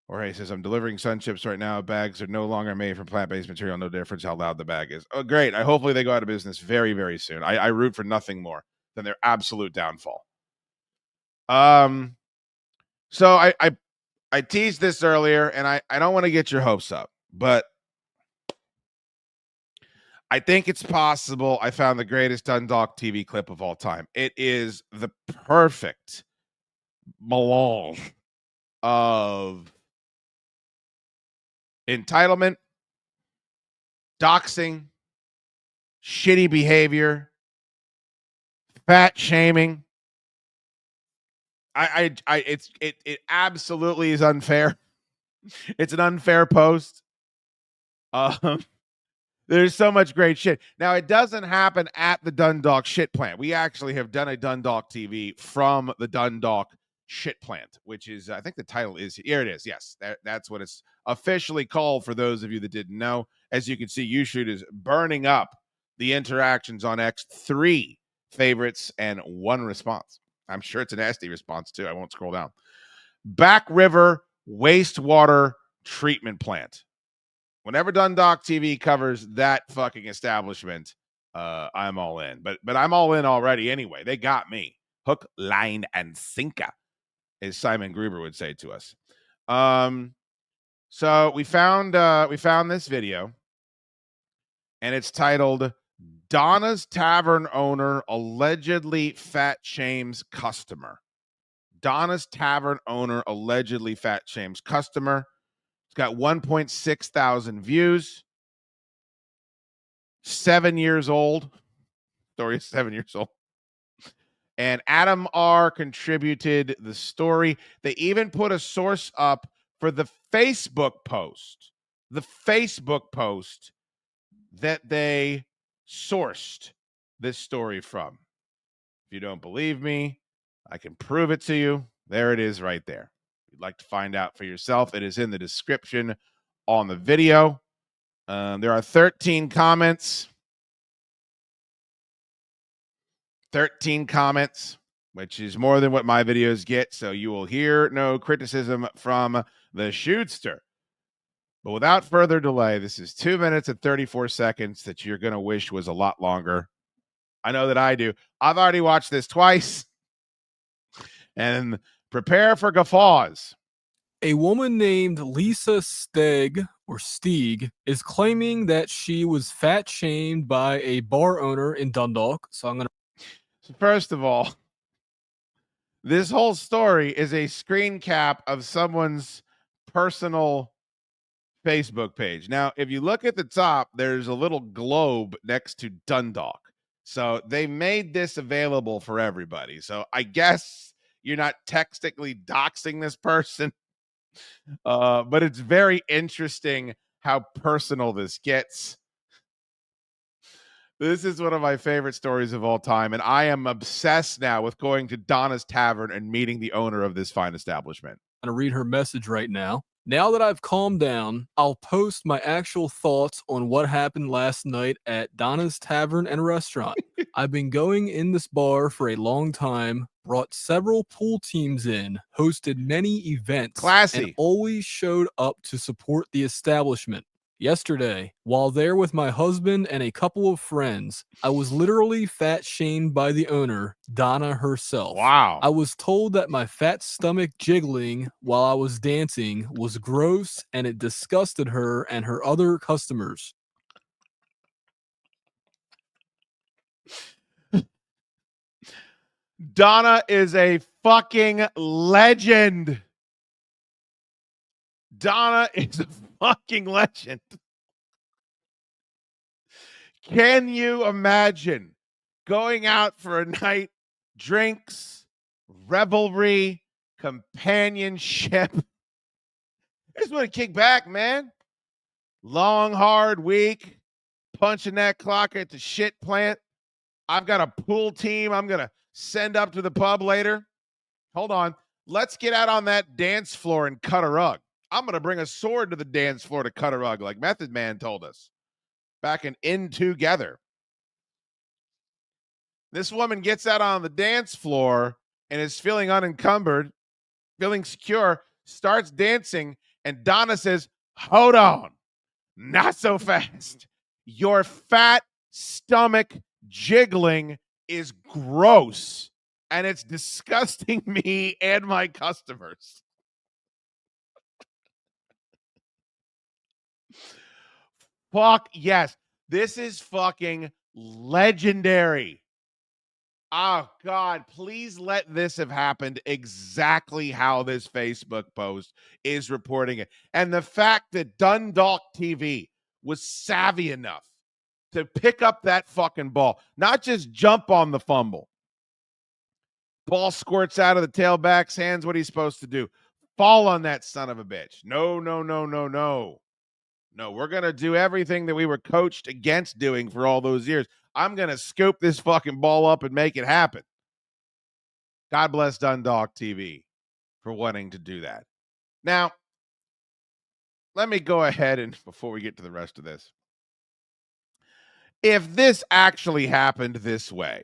Jorge says, I'm delivering Sun Chips right now. Bags are no longer made from plant-based material. No difference how loud the bag is. Oh, great. Hopefully they go out of business very, very soon. I root for nothing more than their absolute downfall. So I teased this earlier, and I don't want to get your hopes up, but I think it's possible I found the greatest Dundalk TV clip of all time. It is the perfect melange of entitlement, doxing, shitty behavior, fat shaming. It absolutely is unfair. It's an unfair post. There's so much great shit. Now, it doesn't happen at the Dundalk shit plant. We actually have done a Dundalk TV from the Dundalk shit plant, which is, I think the title is, here it is. Yes, that's what it's officially called for those of you that didn't know. As you can see, YouSchoode is burning up the interactions on X. 3 favorites and 1 response. I'm sure it's a nasty response, too. I won't scroll down. Back River Wastewater Treatment Plant. Whenever Dundalk TV covers that fucking establishment, I'm all in. But I'm all in already anyway. They got me. Hook, line, and sinker, as Simon Gruber would say to us. So we found this video, and it's titled Donna's Tavern Owner Allegedly Fat Shames Customer. Donna's Tavern Owner Allegedly Fat Shames Customer. It's got 1.6 thousand views. 7 years old. Story is 7 years old. And Adam R. contributed the story. They even put a source up for the Facebook post. The Facebook post that they sourced this story from. If you don't believe me, I can prove it to you. There it is right there. If you'd like to find out for yourself, it is in the description on the video. There are 13 comments. 13 comments, which is more than what my videos get. So you will hear no criticism from the shootster. But without further delay, this is 2 minutes and 34 seconds that you're going to wish was a lot longer. I know that I do. I've already watched this twice. And prepare for guffaws. A woman named Lisa Stieg is claiming that she was fat shamed by a bar owner in Dundalk. So I'm going to. So first of all, this whole story is a screen cap of someone's personal Facebook page. Now, if you look at the top, there's a little globe next to Dundalk. So they made this available for everybody. So I guess you're not technically doxing this person, but it's very interesting how personal this gets. This is one of my favorite stories of all time, and I am obsessed now with going to Donna's Tavern and meeting the owner of this fine establishment. I'm going to read her message right now. Now that I've calmed down, I'll post my actual thoughts on what happened last night at Donna's Tavern and Restaurant. I've been going in this bar for a long time, brought several pool teams in, hosted many events, and always showed up to support the establishment. Yesterday, while there with my husband and a couple of friends, I was literally fat shamed by the owner, Donna herself. Wow. I was told that my fat stomach jiggling while I was dancing was gross and it disgusted her and her other customers. Donna is a fucking legend. Donna is a fucking legend. Can you imagine going out for a night, drinks, revelry, companionship? I just want to kick back, man. Long, hard week, punching that clock at the shit plant. I've got a pool team I'm going to send up to the pub later. Hold on. Let's get out on that dance floor and cut a rug. I'm going to bring a sword to the dance floor to cut a rug, like Method Man told us back in Together. This woman gets out on the dance floor and is feeling unencumbered, feeling secure, starts dancing, and Donna says, hold on, not so fast. Your fat stomach jiggling is gross, and it's disgusting me and my customers. Fuck yes. This is fucking legendary. Oh, God, please let this have happened exactly how this Facebook post is reporting it. And the fact that Dundalk TV was savvy enough to pick up that fucking ball, not just jump on the fumble. Ball squirts out of the tailback's hands. What are you supposed to do? Fall on that son of a bitch. No. No, we're going to do everything that we were coached against doing for all those years. I'm going to scoop this fucking ball up and make it happen. God bless Dundalk TV for wanting to do that. Now, let me go ahead and, before we get to the rest of this, if this actually happened this way,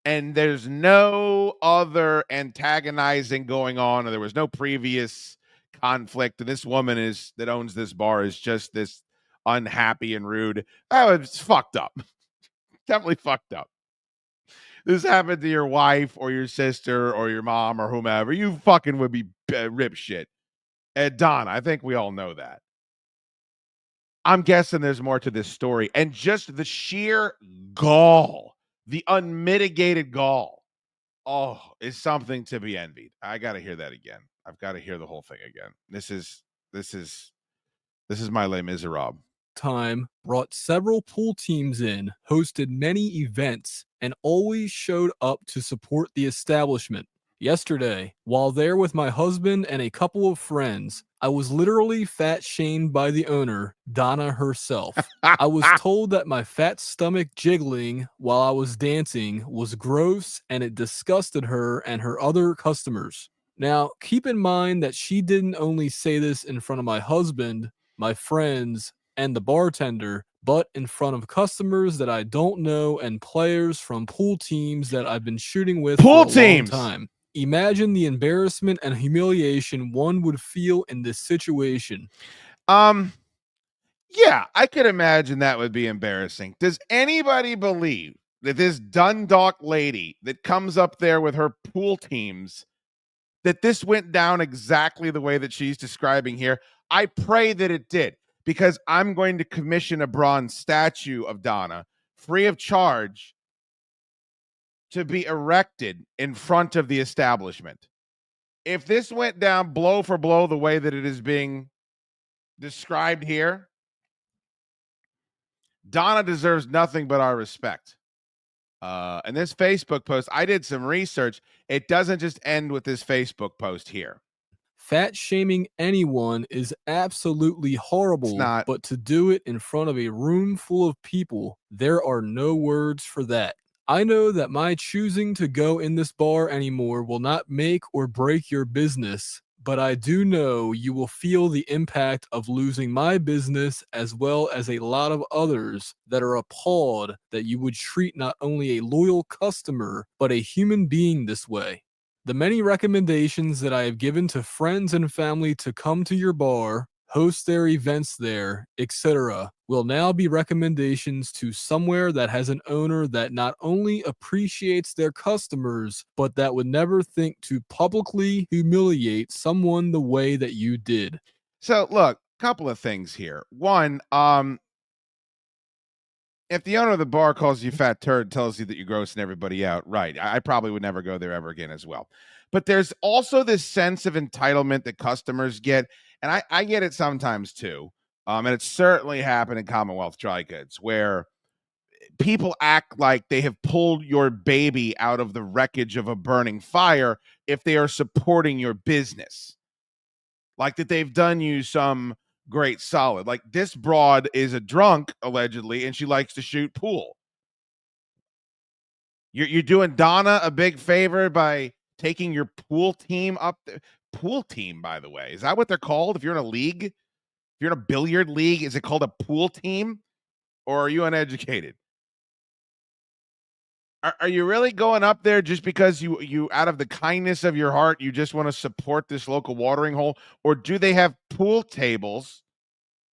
and there's no other antagonizing going on, or there was no previous conflict, and this woman that owns this bar is just this unhappy and rude, it's fucked up. Definitely fucked up. This happened to your wife or your sister or your mom or whomever, you fucking would be rip shit. Donna, I think we all know that. I'm guessing there's more to this story. And just the sheer gall, the unmitigated gall, is something to be envied. I got to hear that again. I've got to hear the whole thing again. This is my Les Miserables. Time brought several pool teams in, hosted many events, and always showed up to support the establishment. Yesterday, while there with my husband and a couple of friends, I was literally fat shamed by the owner, Donna herself. I was told that my fat stomach jiggling while I was dancing was gross and it disgusted her and her other customers. Now, keep in mind that she didn't only say this in front of my husband, my friends, and the bartender, but in front of customers that I don't know and players from pool teams that I've been shooting with for a long time. Imagine the embarrassment and humiliation one would feel in this situation. Yeah, I could imagine that would be embarrassing. Does anybody believe that this Dundalk lady that comes up there with her pool teams, that this went down exactly the way that she's describing here? I pray that it did, because I'm going to commission a bronze statue of Donna free of charge to be erected in front of the establishment. If this went down blow for blow the way that it is being described here, Donna deserves nothing but our respect. And this Facebook post, I did some research. It doesn't just end with this Facebook post here. Fat shaming anyone is absolutely horrible, but to do it in front of a room full of people, there are no words for that. I know that my choosing to go in this bar anymore will not make or break your business, but I do know you will feel the impact of losing my business as well as a lot of others that are appalled that you would treat not only a loyal customer, but a human being this way. The many recommendations that I have given to friends and family to come to your bar, host their events there, etc., will now be recommendations to somewhere that has an owner that not only appreciates their customers, but that would never think to publicly humiliate someone the way that you did. So, look, couple of things here. One, If the owner of the bar calls you fat turd, tells you that you're grossing everybody out, right? I probably would never go there ever again as well. But there's also this sense of entitlement that customers get, and I get it sometimes too. And it's certainly happened in Commonwealth Dry Goods, where people act like they have pulled your baby out of the wreckage of a burning fire if they are supporting your business. Like that they've done you some great solid. Like this broad is a drunk, allegedly, and she likes to shoot pool. You're doing Donna a big favor by taking your pool team up there. Pool team, by the way. Is that what they're called? If you're in a league, if you're in a billiard league, is it called a pool team? Or are you uneducated? Are you really going up there just because you out of the kindness of your heart, you just want to support this local watering hole? Or do they have pool tables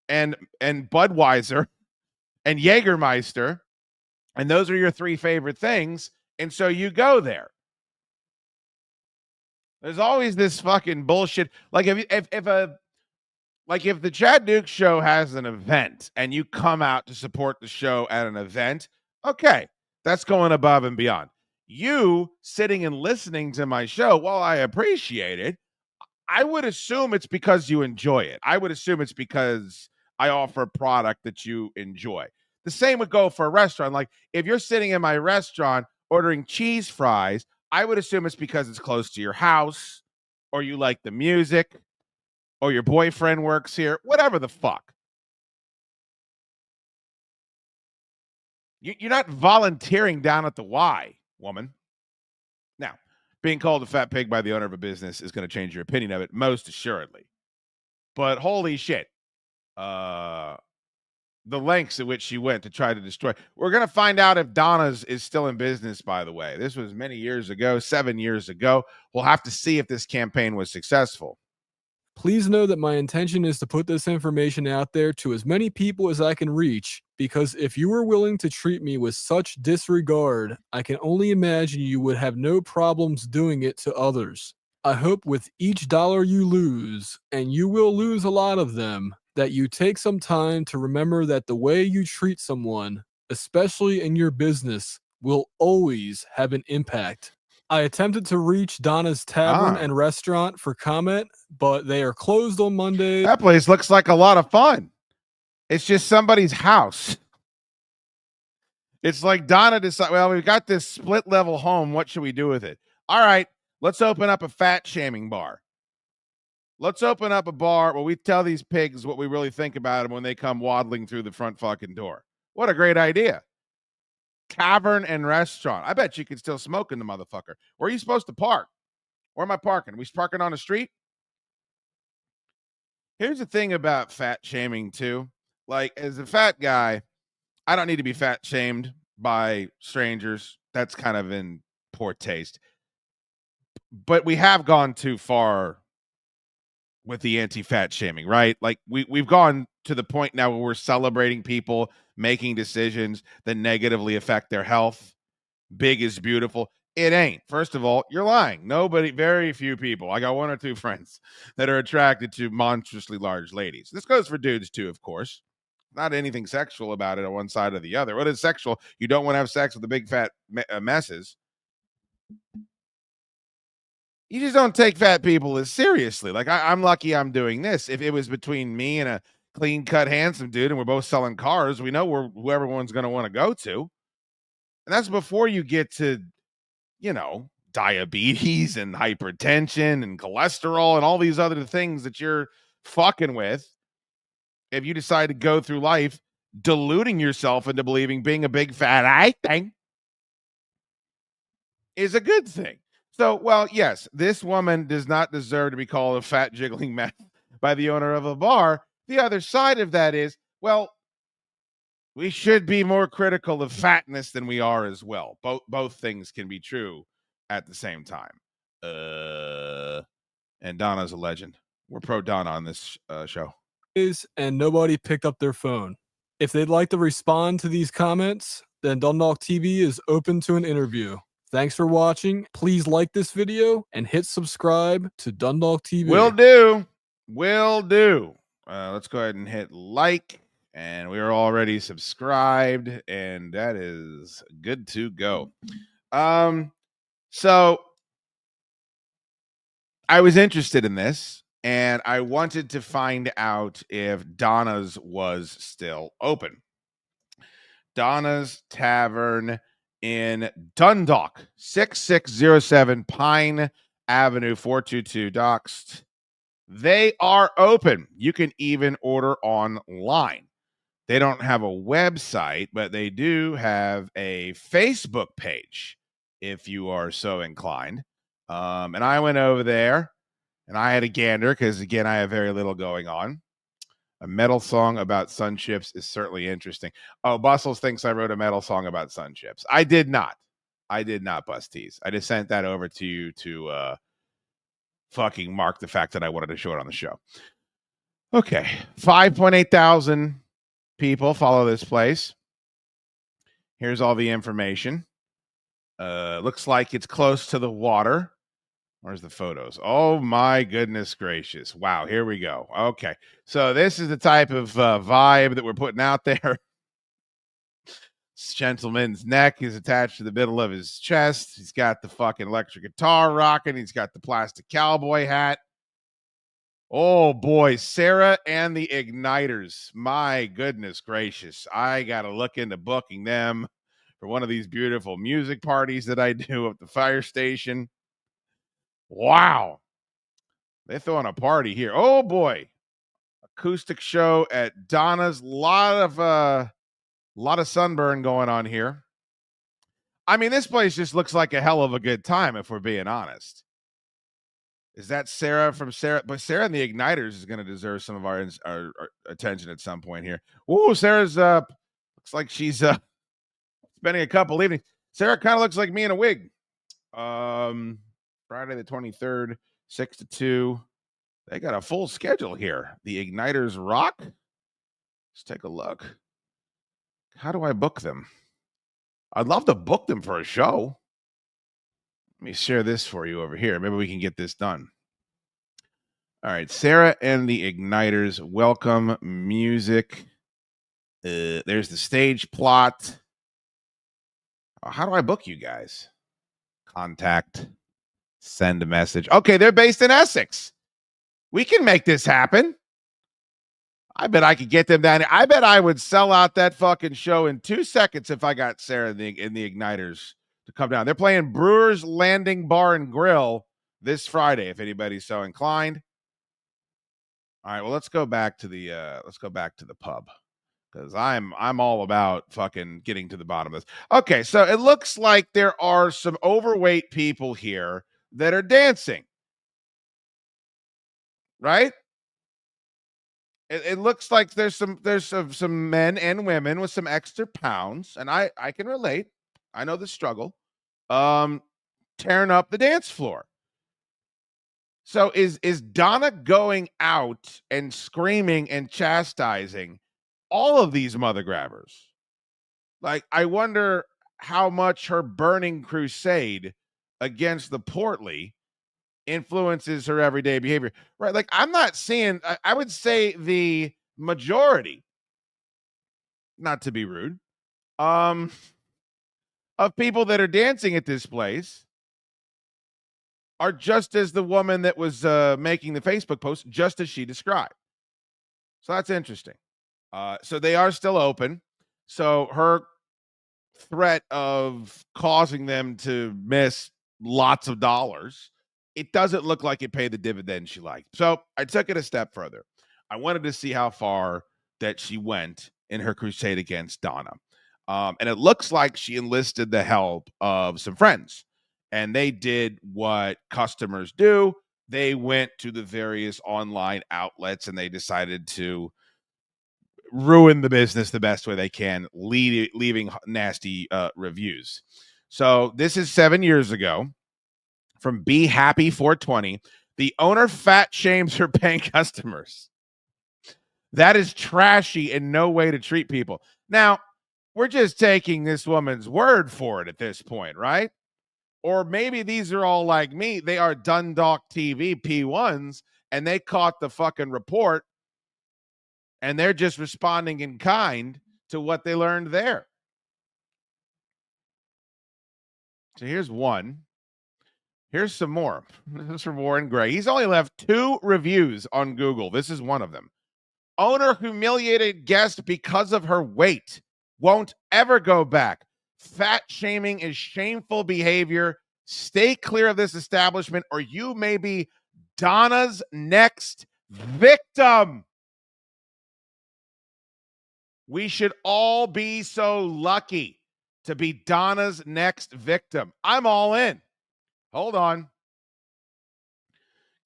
and Budweiser and Jägermeister, and those are your three favorite things, and so you go there? There's always this fucking bullshit. Like if the Chaddukes show has an event and you come out to support the show at an event, okay, that's going above and beyond. You sitting and listening to my show, while I appreciate it, I would assume it's because you enjoy it. I would assume it's because I offer a product that you enjoy. The same would go for a restaurant. Like if you're sitting in my restaurant ordering cheese fries, I would assume it's because it's close to your house, or you like the music, or your boyfriend works here, whatever the fuck. You're not volunteering down at the Y, woman. Now, being called a fat pig by the owner of a business is going to change your opinion of it, most assuredly. But holy shit. The lengths at which she went to try to destroy. We're going to find out if Donna's is still in business, by the way. This was many years ago, 7 years ago. We'll have to see if this campaign was successful. Please know that my intention is to put this information out there to as many people as I can reach, because if you were willing to treat me with such disregard, I can only imagine you would have no problems doing it to others. I hope with each dollar you lose, and you will lose a lot of them, that you take some time to remember that the way you treat someone, especially in your business, will always have an impact. I attempted to reach Donna's Tavern and Restaurant for comment, but they are closed on Monday. That place looks like a lot of fun. It's just somebody's house. It's like Donna decided, well, we've got this split level home. What should we do with it? All right, let's open up a fat shaming bar. Let's open up a bar where we tell these pigs what we really think about them when they come waddling through the front fucking door. What a great idea. Tavern and Restaurant. I bet you could still smoke in the motherfucker. Where are you supposed to park? Where am I parking? Are we parking on the street? Here's the thing about fat shaming too. Like, as a fat guy, I don't need to be fat shamed by strangers. That's kind of in poor taste. But we have gone too far with the anti-fat shaming, right? Like we've gone to the point now where we're celebrating people making decisions that negatively affect their health. Big is beautiful. It ain't. First of all, you're lying. Very few people. I got one or two friends that are attracted to monstrously large ladies. This goes for dudes too, of course. Not anything sexual about it on one side or the other. What is sexual? You don't want to have sex with the big fat messes. You just don't take fat people as seriously. Like I'm lucky I'm doing this. If it was between me and a clean-cut, handsome dude, and we're both selling cars, we know who everyone's going to want to go to. And that's before you get to, diabetes and hypertension and cholesterol and all these other things that you're fucking with. If you decide to go through life deluding yourself into believing being a big fat thing is a good thing. So, well, yes, this woman does not deserve to be called a fat jiggling mess by the owner of a bar. The other side of that is, well, we should be more critical of fatness than we are as well. Both things can be true at the same time. And Donna's a legend. We're pro Donna on this show. And nobody picked up their phone. If they'd like to respond to these comments, then Dundalk TV is open to an interview. Thanks for watching. Please like this video and hit subscribe to Dundalk TV. Will do. Let's go ahead and hit like. And we are already subscribed, and that is good to go. So I was interested in this, and I wanted to find out if Donna's was still open. Donna's Tavern in Dundalk, 6607 Pine Avenue, 422 Doxed. They are open. You can even order online. They don't have a website, but they do have a Facebook page if you are so inclined. And I went over there and I had a gander because, again, I have very little going on. A metal song about sun chips is certainly interesting. Oh, Bustles thinks I wrote a metal song about sun chips. I did not. I did not, Busties. I just sent that over to you to fucking mark the fact that I wanted to show it on the show. Okay. 5.8 thousand people follow this place. Here's all the information. Looks like it's close to the water. Where's the photos? Oh my goodness gracious. Wow, here we go. Okay. So this is the type of vibe that we're putting out there. This gentleman's neck is attached to the middle of his chest. He's got the fucking electric guitar rocking. He's got the plastic cowboy hat. Oh boy, Sarah and the Igniters. My goodness gracious. I got to look into booking them for one of these beautiful music parties that I do at the fire station. Wow. They're throwing a party here. Oh boy. Acoustic show at Donna's. Lot of sunburn going on here. I mean, this place just looks like a hell of a good time, if we're being honest. Is that Sarah from Sarah? But Sarah and the Igniters is going to deserve some of our attention at some point here. Ooh, Sarah's looks like she's spending a couple evenings. Sarah kind of looks like me in a wig. Friday the 23rd, 6 to 2. They got a full schedule here. The Igniters rock. Let's take a look. How do I book them? I'd love to book them for a show. Let me share this for you over here. Maybe we can get this done. All right, Sarah and the Igniters, welcome music. There's the stage plot. How do I book you guys? Contact, send a message. Okay, they're based in Essex. We can make this happen. I bet I could get them down. I bet I would sell out that fucking show in 2 seconds if I got Sarah and the Igniters to come down. They're playing Brewers Landing Bar and Grill this Friday, if anybody's so inclined. All right, well, let's go back to the pub because I'm all about fucking getting to the bottom of this. Okay, so it looks like there are some overweight people here that are dancing, right? It looks like there's some men and women with some extra pounds, and I can relate. I know the struggle. Tearing up the dance floor. So is Donna going out and screaming and chastising all of these mother grabbers? Like, I wonder how much her burning crusade against the portly influences her everyday behavior, right? Like, I'm not seeing, I would say the majority, not to be rude, of people that are dancing at this place are just as the woman that was making the Facebook post, just as she described. So that's interesting. So they are still open. So her threat of causing them to miss lots of dollars, it doesn't look like it paid the dividend she liked. So I took it a step further. I wanted to see how far that she went in her crusade against Donna. And it looks like she enlisted the help of some friends. And they did what customers do. They went to the various online outlets and they decided to ruin the business the best way they can, leaving nasty reviews. So this is 7 years ago from Be Happy 420. The owner fat shames her paying customers. That is trashy and no way to treat people. Now, we're just taking this woman's word for it at this point, right? Or maybe these are all like me. They are Dundalk TV P1s, and they caught the fucking report And they're just responding in kind to what they learned there. So here's one. Here's some more. This is from Warren Gray. He's only left 2 reviews on Google. This is one of them. Owner humiliated guest because of her weight. Won't ever go back. Fat shaming is shameful behavior. Stay clear of this establishment or you may be Donna's next victim. We should all be so lucky to be Donna's next victim. I'm all in. Hold on.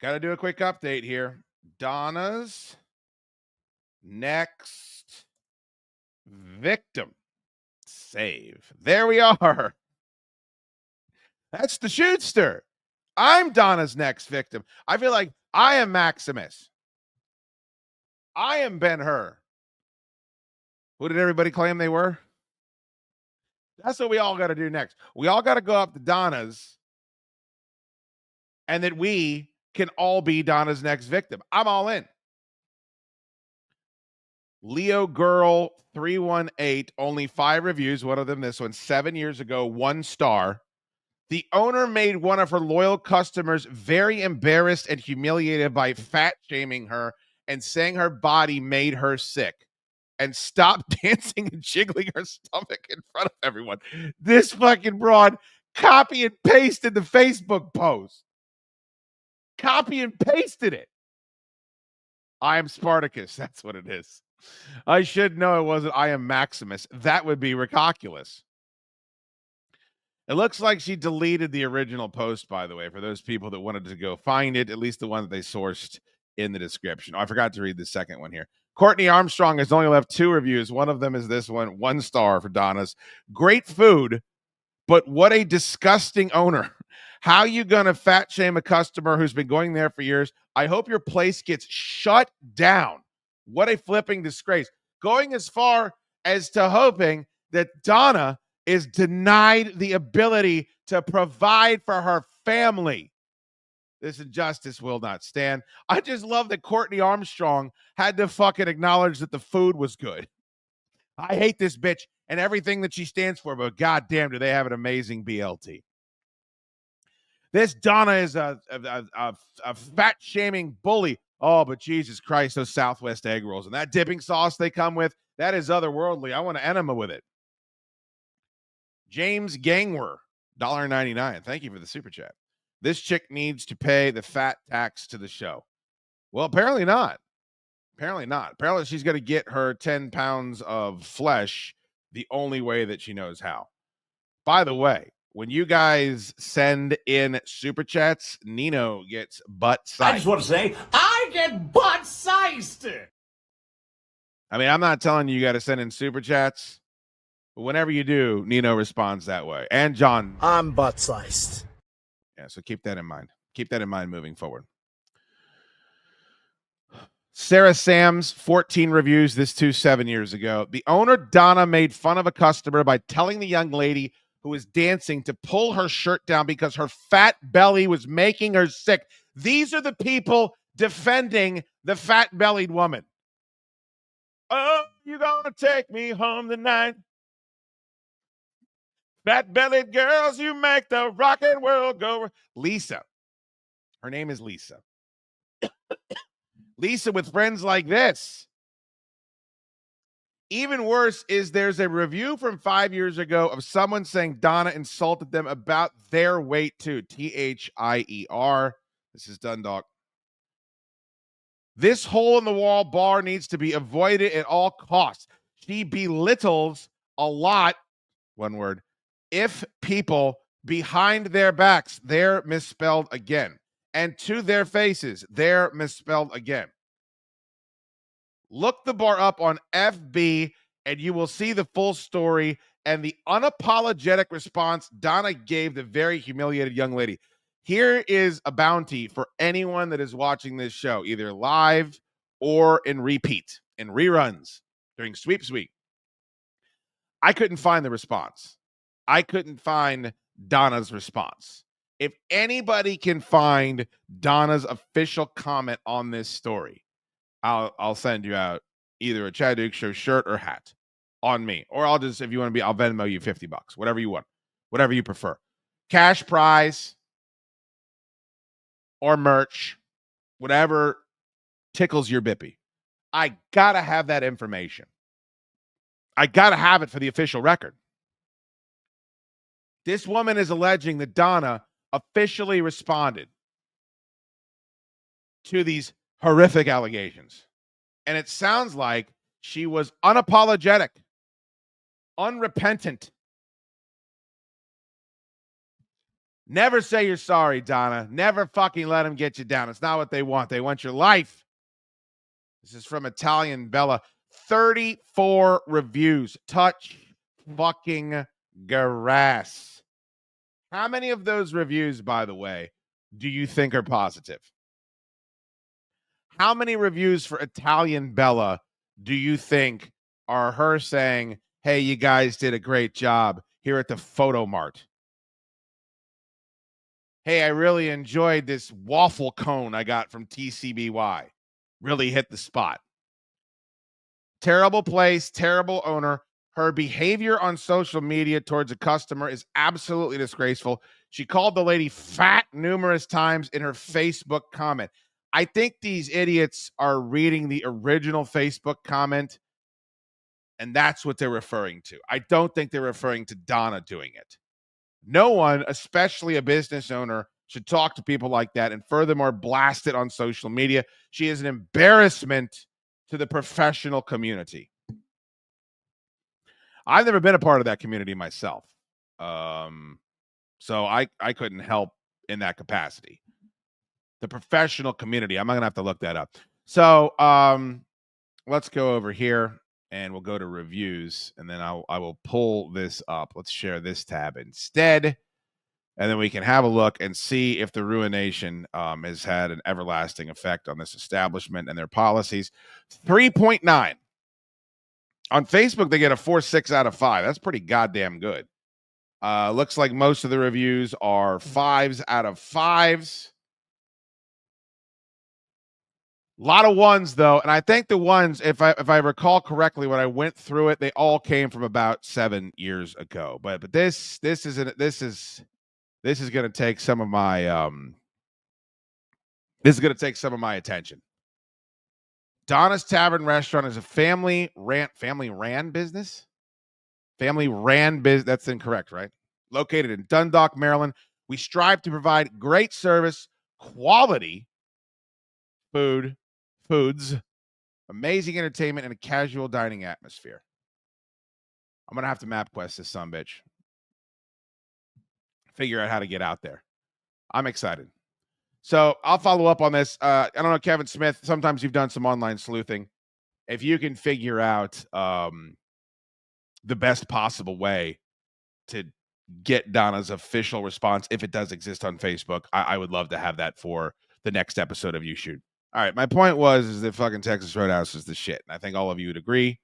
Got to do a quick update here. Donna's next victim. Save. There we are. That's the shootster. I'm Donna's next victim. I feel like I am Maximus. I am Ben-Hur. Who did everybody claim they were? That's what we all got to do next. We all got to go up to Donna's and that we can all be Donna's next victim. I'm all in. Leo Girl 318, only 5 reviews. One of them, this one, 7 years ago, 1 star. The owner made one of her loyal customers very embarrassed and humiliated by fat shaming her and saying her body made her sick and stopped dancing and jiggling her stomach in front of everyone. This fucking broad copy and pasted the Facebook post. Copy and pasted it. I am Spartacus. That's what it is. I should know it wasn't I am Maximus. That would be ridiculous. It looks like she deleted the original post, by the way, for those people that wanted to go find it, at least the one that they sourced in the description. Oh, I forgot to read the second one here. Courtney Armstrong has only left 2 reviews. One of them is this one, 1 star for Donna's. Great food, but what a disgusting owner. How you going to fat shame a customer who's been going there for years? I hope your place gets shut down. What a flipping disgrace. Going as far as to hoping that Donna is denied the ability to provide for her family. This injustice will not stand. I just love that Courtney Armstrong had to fucking acknowledge that the food was good. I hate this bitch and everything that she stands for, but goddamn, do they have an amazing BLT. This Donna is a fat shaming bully. Oh, but Jesus Christ, those Southwest egg rolls and that dipping sauce they come with, that is otherworldly. I want an enema with it. James Gangwer, $1.99. Thank you for the super chat. This chick needs to pay the fat tax to the show. Well, apparently not. Apparently not. Apparently she's going to get her 10 pounds of flesh the only way that she knows how. By the way, when you guys send in super chats, Nino gets butt-sized. I just want to say, I get butt-sized. I mean, I'm not telling you got to send in super chats. But whenever you do, Nino responds that way. And John. I'm butt-sized. Yeah, so keep that in mind. Keep that in mind moving forward. Sarah Sams, 14 reviews. This too 7 years ago. The owner, Donna, made fun of a customer by telling the young lady who was dancing to pull her shirt down because her fat belly was making her sick. These are the people defending the fat-bellied woman. Oh, you gonna take me home tonight? Fat-bellied girls, you make the rocket world go. Lisa. Her name is Lisa. Lisa with friends like this. Even worse is there's a review from 5 years ago of someone saying Donna insulted them about their weight too. Thier. This is Dundalk. This hole-in-the-wall bar needs to be avoided at all costs. She belittles a lot, one word, if people behind their backs, they're misspelled again. And to their faces, they're misspelled again. Look the bar up on FB and you will see the full story and the unapologetic response Donna gave the very humiliated young lady. Here is a bounty for anyone that is watching this show, either live or in repeat, in reruns during Sweeps Week. I couldn't find the response. I couldn't find Donna's response. If anybody can find Donna's official comment on this story, I'll send you out either a Chaddukes Show shirt or hat on me. Or I'll just, if you want to be, I'll Venmo you $50, whatever you want, whatever you prefer. Cash prize or merch, whatever tickles your bippy. I got to have that information. I got to have it for the official record. This woman is alleging that Donna officially responded to these horrific allegations. And it sounds like she was unapologetic, unrepentant. Never say you're sorry, Donna. Never fucking let them get you down. It's not what they want. They want your life. This is from Italian Bella. 34 reviews. Touch fucking grass. How many of those reviews, by the way, do you think are positive? How many reviews for Italian Bella do you think are her saying, hey, you guys did a great job here at the Photo Mart? Hey, I really enjoyed this waffle cone I got from TCBY. Really hit the spot. Terrible place, terrible owner. Her behavior on social media towards a customer is absolutely disgraceful. She called the lady fat numerous times in her Facebook comment. I think these idiots are reading the original Facebook comment, and that's what they're referring to. I don't think they're referring to Donna doing it. No one, especially a business owner, should talk to people like that, and furthermore, blast it on social media. She is an embarrassment to the professional community. I've never been a part of that community myself. So I couldn't help in that capacity. The professional community. I'm not going to have to look that up. So let's go over here and we'll go to reviews, and then I will pull this up. Let's share this tab instead. And then we can have a look and see if the ruination has had an everlasting effect on this establishment and their policies. 3.9. On Facebook, they get a 4.6 out of 5. That's pretty goddamn good. Looks like most of the reviews are 5s out of 5s. A lot of 1s, though. And I think the 1s, if I recall correctly, when I went through it, they all came from about 7 years ago. But this is going to take some of my attention. Donna's Tavern Restaurant is a family ran business. That's incorrect, right? Located in Dundalk, Maryland. We strive to provide great service, quality foods, amazing entertainment, and a casual dining atmosphere. I'm gonna have to MapQuest this sumbitch. Figure out how to get out there. I'm excited. So I'll follow up on this. I don't know, Kevin Smith. Sometimes you've done some online sleuthing. If you can figure out the best possible way to get Donna's official response, if it does exist on Facebook, I would love to have that for the next episode of YouSchoode. All right, my point is that fucking Texas Roadhouse is the shit. And I think all of you would agree.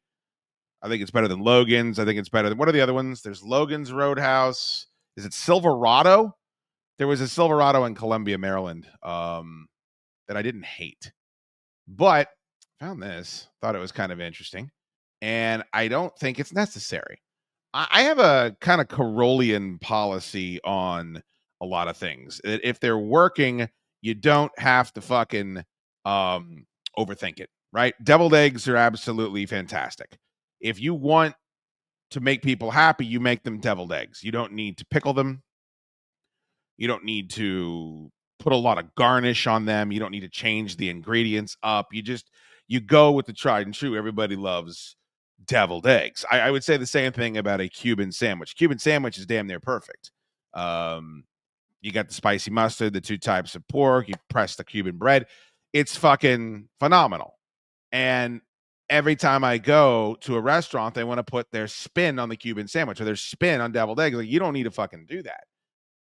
I think it's better than Logan's. I think it's better than, what are the other ones? There's Logan's Roadhouse. Is it Silverado? There was a Silverado in Columbia, Maryland, that I didn't hate. But found this, thought it was kind of interesting. And I don't think it's necessary. I have a kind of Carolian policy on a lot of things. If they're working, you don't have to fucking overthink it, right? Deviled eggs are absolutely fantastic. If you want to make people happy, you make them deviled eggs. You don't need to pickle them. You don't need to put a lot of garnish on them. You don't need to change the ingredients up. You go with the tried and true. Everybody loves deviled eggs. I would say the same thing about a Cuban sandwich. Cuban sandwich is damn near perfect. You got the spicy mustard, the 2 types of pork, you press the Cuban bread. It's fucking phenomenal. And every time I go to a restaurant, they want to put their spin on the Cuban sandwich or their spin on deviled eggs. Like, you don't need to fucking do that.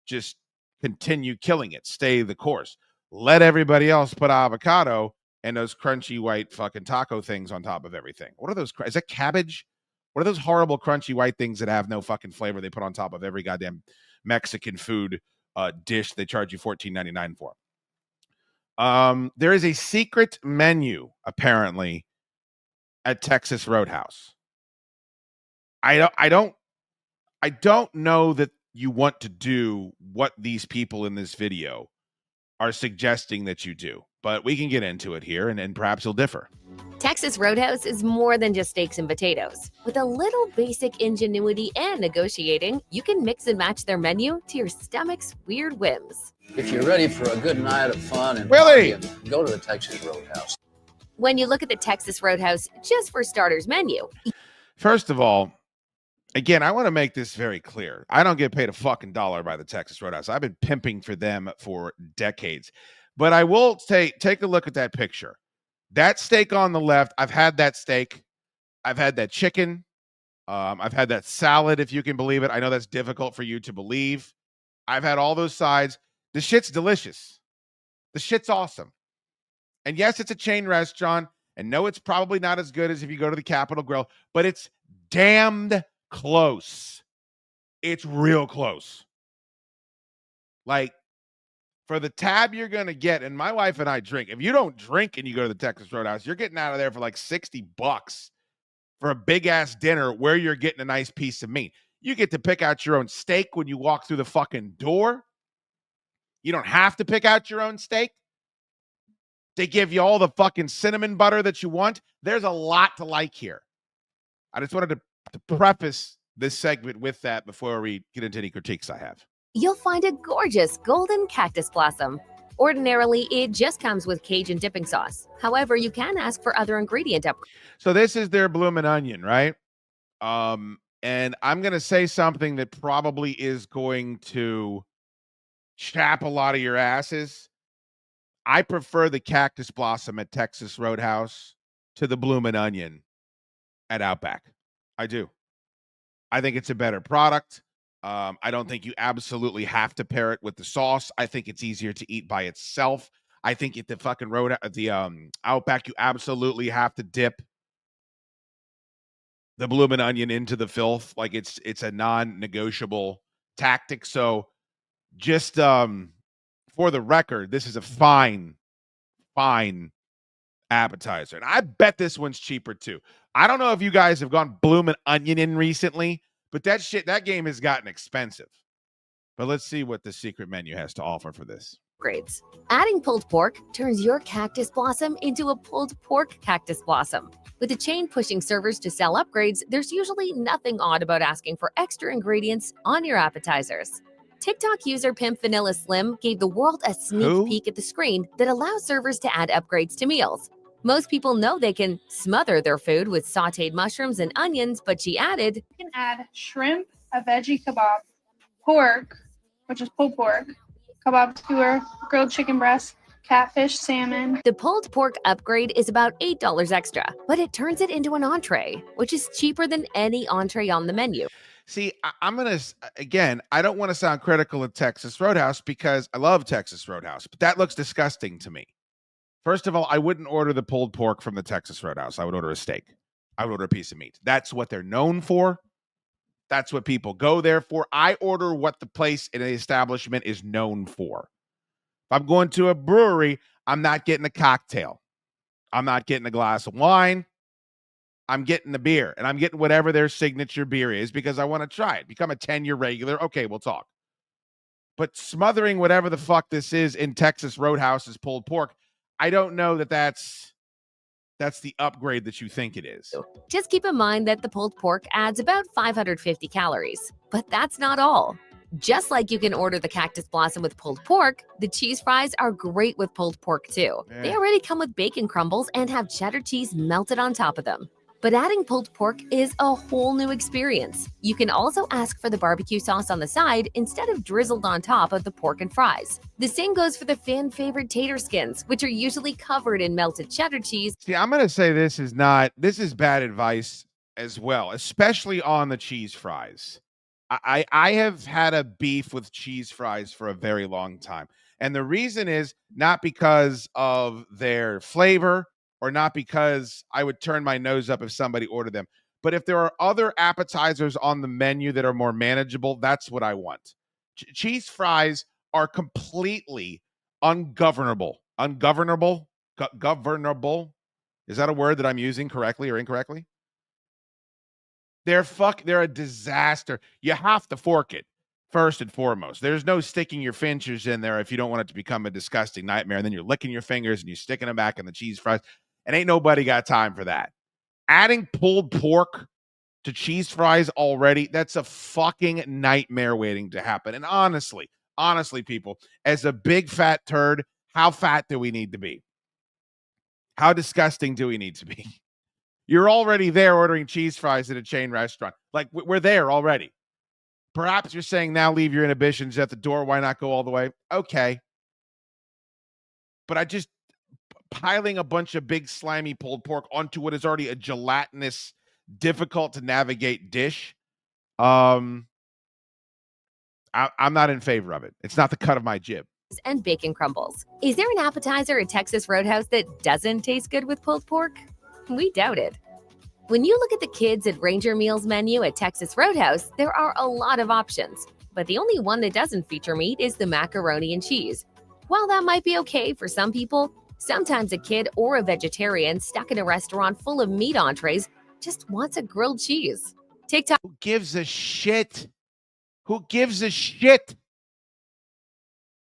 Just continue killing it. Stay the course. Let everybody else put avocado and those crunchy white fucking taco things on top of everything. What are those? Is that cabbage? What are those horrible crunchy white things that have no fucking flavor they put on top of every goddamn Mexican food dish they charge you $14.99 for? There is a secret menu, apparently, at Texas Roadhouse. I don't know that you want to do what these people in this video are suggesting that you do, but we can get into it here and perhaps you'll differ. Texas Roadhouse is more than just steaks and potatoes. With a little basic ingenuity and negotiating, you can mix and match their menu to your stomach's weird whims. If you're ready for a good night of fun and Willie, partying, go to the Texas Roadhouse. When you look at the Texas Roadhouse just for starters menu. First of all, again, I want to make this very clear. I don't get paid a fucking dollar by the Texas Roadhouse. I've been pimping for them for decades. But I will take a look at that picture. That steak on the left, I've had that steak. I've had that chicken. I've had that salad, if you can believe it. I know that's difficult for you to believe. I've had all those sides. The shit's delicious. The shit's awesome. And yes, it's a chain restaurant. And no, it's probably not as good as if you go to the Capitol Grill, but it's damned close. It's real close. Like, for the tab you're going to get, and my wife and I drink. If you don't drink and you go to the Texas Roadhouse, you're getting out of there for like $60 for a big-ass dinner where you're getting a nice piece of meat. You get to pick out your own steak when you walk through the fucking door. You don't have to pick out your own steak. They give you all the fucking cinnamon butter that you want. There's a lot to like here. I just wanted to preface this segment with that before we get into any critiques I have. You'll find a gorgeous golden cactus blossom. Ordinarily, it just comes with Cajun dipping sauce. However, you can ask for other ingredient upgrades. So this is their bloomin' onion, right? And I'm going to say something that probably is going to chap a lot of your asses. I prefer the cactus blossom at Texas Roadhouse to the bloomin' onion at Outback. I do. I think it's a better product. I don't think you absolutely have to pair it with the sauce. I think it's easier to eat by itself. I think at the fucking Outback, you absolutely have to dip the bloomin' onion into the filth. Like it's a non-negotiable tactic. So just for the record, this is a fine appetizer. And I bet this one's cheaper too. I don't know if you guys have gone bloomin' onion in recently, but that game has gotten expensive. But let's see what the secret menu has to offer for this. Upgrades. Adding pulled pork turns your cactus blossom into a pulled pork cactus blossom. With the chain pushing servers to sell upgrades, there's usually nothing odd about asking for extra ingredients on your appetizers. TikTok user Pimp Vanilla Slim gave the world a sneak peek at the screen that allows servers to add upgrades to meals. Most people know they can smother their food with sauteed mushrooms and onions, but she added, you can add shrimp, a veggie kebab, pork, which is pulled pork, kebab skewer, grilled chicken breast, catfish, salmon. The pulled pork upgrade is about $8 extra, but it turns it into an entree, which is cheaper than any entree on the menu. See, I'm going to, again, I don't want to sound critical of Texas Roadhouse because I love Texas Roadhouse, but that looks disgusting to me. First of all, I wouldn't order the pulled pork from the Texas Roadhouse. I would order a steak. I would order a piece of meat. That's what they're known for. That's what people go there for. I order what the place in the establishment is known for. If I'm going to a brewery, I'm not getting a cocktail. I'm not getting a glass of wine. I'm getting the beer, and I'm getting whatever their signature beer is because I want to try it. Become a 10-year regular. Okay, we'll talk. But smothering whatever the fuck this is in Texas Roadhouse's pulled pork, I don't know that that's the upgrade that you think it is. Just keep in mind that the pulled pork adds about 550 calories. But that's not all. Just like you can order the cactus blossom with pulled pork, the cheese fries are great with pulled pork too. Yeah. They already come with bacon crumbles and have cheddar cheese melted on top of them. But adding pulled pork is a whole new experience. You can also ask for the barbecue sauce on the side instead of drizzled on top of the pork and fries. The same goes for the fan favorite tater skins, which are usually covered in melted cheddar cheese. See, I'm going to say this is bad advice as well, especially on the cheese fries. I have had a beef with cheese fries for a very long time. And the reason is not because of their flavor, or not because I would turn my nose up if somebody ordered them. But if there are other appetizers on the menu that are more manageable, that's what I want. Cheese fries are completely ungovernable. Governable? Is that a word that I'm using correctly or incorrectly? They're a disaster. You have to fork it first and foremost. There's no sticking your fingers in there if you don't want it to become a disgusting nightmare. And then you're licking your fingers and you're sticking them back in the cheese fries. And ain't nobody got time for that. Adding pulled pork to cheese fries already, that's a fucking nightmare waiting to happen. And honestly, people, as a big fat turd, how fat do we need to be? How disgusting do we need to be? You're already there ordering cheese fries at a chain restaurant. Like, we're there already. Perhaps you're saying now leave your inhibitions at the door. Why not go all the way? Okay. But I just piling a bunch of big slimy pulled pork onto what is already a gelatinous, difficult to navigate dish. I'm not in favor of it. It's not the cut of my jib. And bacon crumbles. Is there an appetizer at Texas Roadhouse that doesn't taste good with pulled pork? We doubt it. When you look at the Kids at Ranger Meals menu at Texas Roadhouse, there are a lot of options, but the only one that doesn't feature meat is the macaroni and cheese. While that might be okay for some people, sometimes a kid or a vegetarian stuck in a restaurant full of meat entrees just wants a grilled cheese. TikTok. Who gives a shit? Who gives a shit?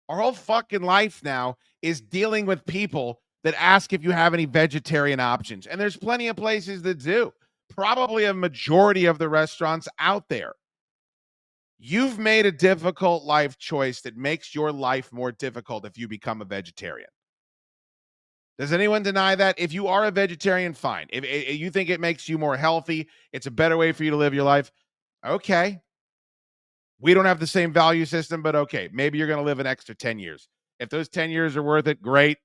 Our whole fucking life now is dealing with people that ask if you have any vegetarian options. And there's plenty of places that do. Probably a majority of the restaurants out there. You've made a difficult life choice that makes your life more difficult if you become a vegetarian. Does anyone deny that? If you are a vegetarian, fine. If you think it makes you more healthy, it's a better way for you to live your life, okay. We don't have the same value system, but okay. Maybe you're going to live an extra 10 years. If those 10 years are worth it, great.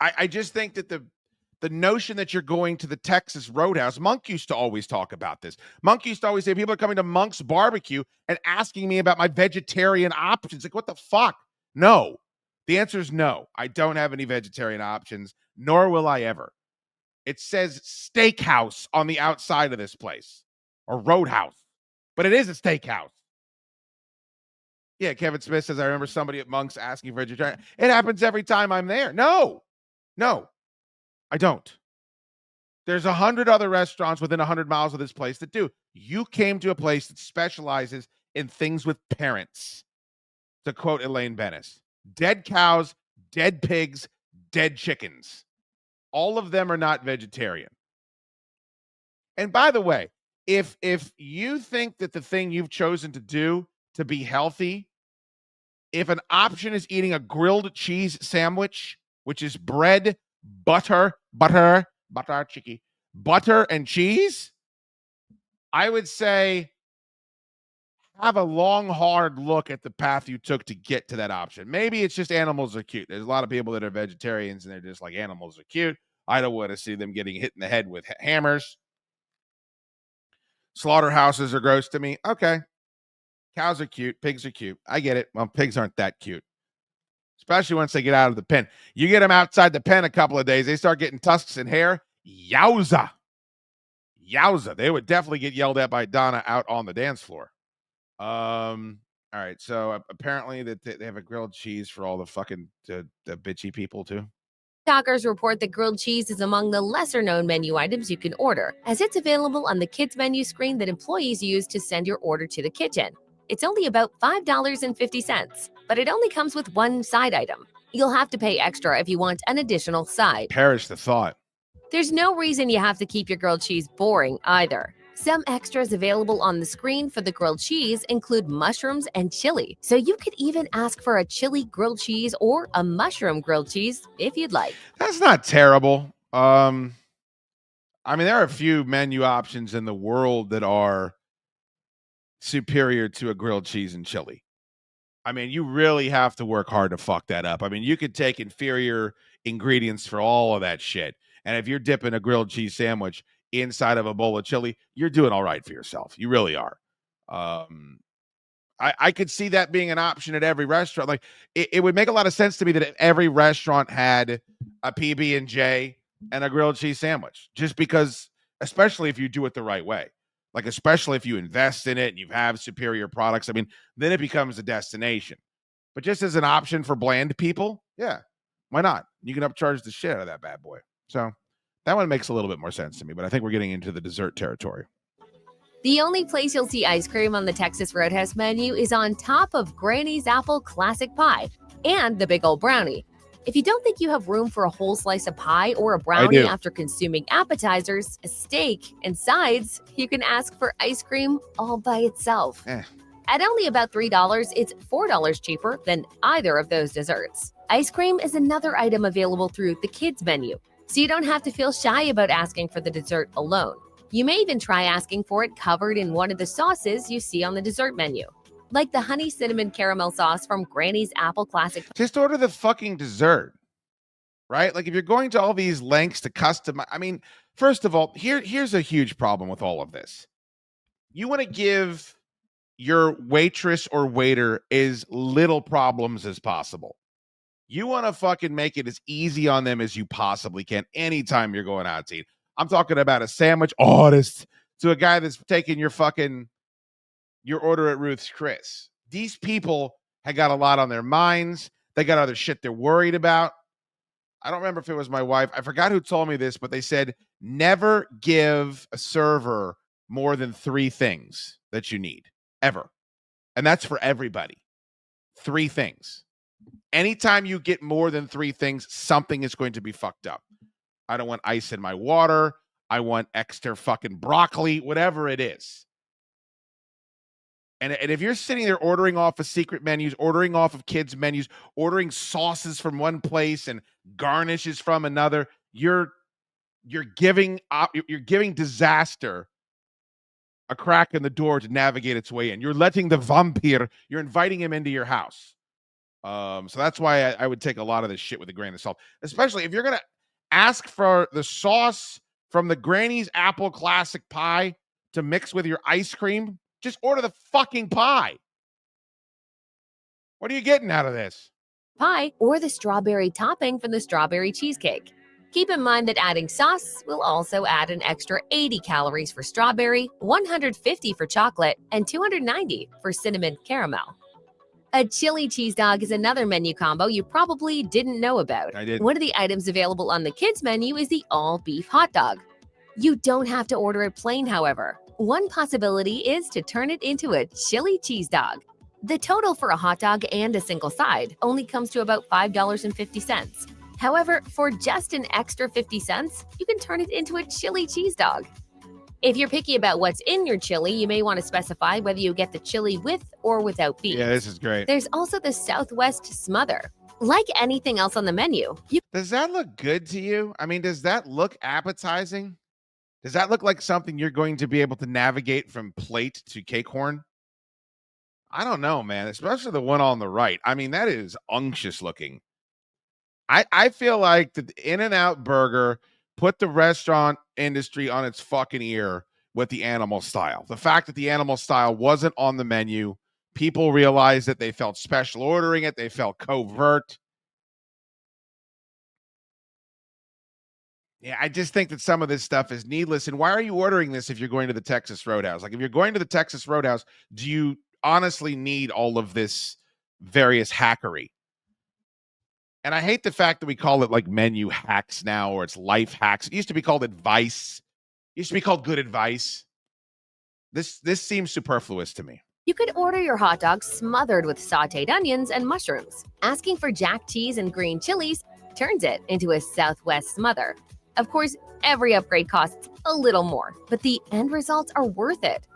I just think that the notion that you're going to the Texas Roadhouse, Monk used to always talk about this. Monk used to always say, people are coming to Monk's Barbecue and asking me about my vegetarian options. Like, what the fuck? No. The answer is no. I don't have any vegetarian options, nor will I ever. It says steakhouse on the outside of this place, or Roadhouse, but it is a steakhouse. Yeah, Kevin Smith says, I remember somebody at Monk's asking for vegetarian. It happens every time I'm there. No, I don't. There's 100 other restaurants within 100 miles of this place that do. You came to a place that specializes in things with parents, to quote Elaine Bennis. Dead cows, dead pigs, dead chickens. All of them are not vegetarian. And by the way, if you think that the thing you've chosen to do to be healthy, if an option is eating a grilled cheese sandwich, which is bread, butter, chicky, butter and cheese, I would say have a long, hard look at the path you took to get to that option. Maybe it's just animals are cute. There's a lot of people that are vegetarians and they're just like, animals are cute. I don't want to see them getting hit in the head with hammers. Slaughterhouses are gross to me. Okay. Cows are cute. Pigs are cute. I get it. Well, pigs aren't that cute, especially once they get out of the pen. You get them outside the pen a couple of days, they start getting tusks and hair. Yowza. They would definitely get yelled at by Donna out on the dance floor. All right. So apparently that they have a grilled cheese for all the fucking the bitchy people too. TikTokers report that grilled cheese is among the lesser-known menu items you can order, as it's available on the kids' menu screen that employees use to send your order to the kitchen. It's only about $5.50, but it only comes with one side item. You'll have to pay extra if you want an additional side. Perish the thought. There's no reason you have to keep your grilled cheese boring either. Some extras available on the screen for the grilled cheese include mushrooms and chili. So you could even ask for a chili grilled cheese or a mushroom grilled cheese if you'd like. That's not terrible. I mean, there are a few menu options in the world that are superior to a grilled cheese and chili. I mean, you really have to work hard to fuck that up. I mean, you could take inferior ingredients for all of that shit. And if you're dipping a grilled cheese sandwich inside of a bowl of chili, you're doing all right for yourself. You really are. I could see that being an option at every restaurant. Like it would make a lot of sense to me that if every restaurant had a PB&J and a grilled cheese sandwich, just because, especially if you do it the right way, like especially if you invest in it and you have superior products. I mean, then it becomes a destination. But just as an option for bland people, yeah, why not? You can upcharge the shit out of that bad boy. So that one makes a little bit more sense to me, but I think we're getting into the dessert territory. The only place you'll see ice cream on the Texas Roadhouse menu is on top of Granny's Apple Classic Pie and the Big Old Brownie. If you don't think you have room for a whole slice of pie or a brownie after consuming appetizers, a steak, and sides, you can ask for ice cream all by itself. At only about $3, it's $4 cheaper than either of those desserts. Ice cream is another item available through the kids menu, so you don't have to feel shy about asking for the dessert alone. You may even try asking for it covered in one of the sauces you see on the dessert menu, like the honey cinnamon caramel sauce from Granny's Apple Classic. Just order the fucking dessert, right? Like if you're going to all these lengths to customize, I mean, first of all, here's a huge problem with all of this. You want to give your waitress or waiter as little problems as possible. You want to fucking make it as easy on them as you possibly can anytime you're going out to eat. I'm talking about a sandwich artist to a guy that's taking your order at Ruth's Chris. These people have got a lot on their minds. They got other shit they're worried about. I don't remember if it was my wife. I forgot who told me this, but they said never give a server more than 3 things that you need, ever. And that's for everybody. 3 things. Anytime you get more than 3 things, something is going to be fucked up. I don't want ice in my water. I want extra fucking broccoli, whatever it is. And if you're sitting there ordering off of secret menus, ordering off of kids' menus, ordering sauces from one place and garnishes from another, you're giving disaster a crack in the door to navigate its way in. You're letting the vampire, you're inviting him into your house. So that's why I would take a lot of this shit with a grain of salt, especially if you're going to ask for the sauce from the Granny's Apple Classic Pie to mix with your ice cream. Just order the fucking pie. What are you getting out of this? Pie or the strawberry topping from the strawberry cheesecake. Keep in mind that adding sauce will also add an extra 80 calories for strawberry, 150 for chocolate, and 290 for cinnamon caramel. A chili cheese dog is another menu combo you probably didn't know about. I did. One of the items available on the kids menu is the all-beef hot dog. You don't have to order it plain, however. One possibility is to turn it into a chili cheese dog. The total for a hot dog and a single side only comes to about $5.50. However, for just an extra 50 cents, you can turn it into a chili cheese dog. If you're picky about what's in your chili, you may want to specify whether you get the chili with or without beef. Yeah, this is great. There's also the Southwest Smother. Like anything else on the menu, Does that look good to you? I mean, does that look appetizing? Does that look like something you're going to be able to navigate from plate to cake horn? I don't know, man, especially the one on the right. I mean, that is unctuous looking. I feel like the In-N-Out Burger put the restaurant industry on its fucking ear with the animal style. The fact that the animal style wasn't on the menu, people realized that they felt special ordering it. They felt covert. Yeah, I just think that some of this stuff is needless. And why are you ordering this if you're going to the Texas Roadhouse? Like, if you're going to the Texas Roadhouse, do you honestly need all of this various hackery? And I hate the fact that we call it like menu hacks now, or it's life hacks. It used to be called advice. It used to be called good advice. This seems superfluous to me. you could order your hot dog smothered with sauteed onions and mushrooms. Asking for jack cheese and green chilies turns it into a Southwest smother. Of course, every upgrade costs a little more, but the end results are worth it.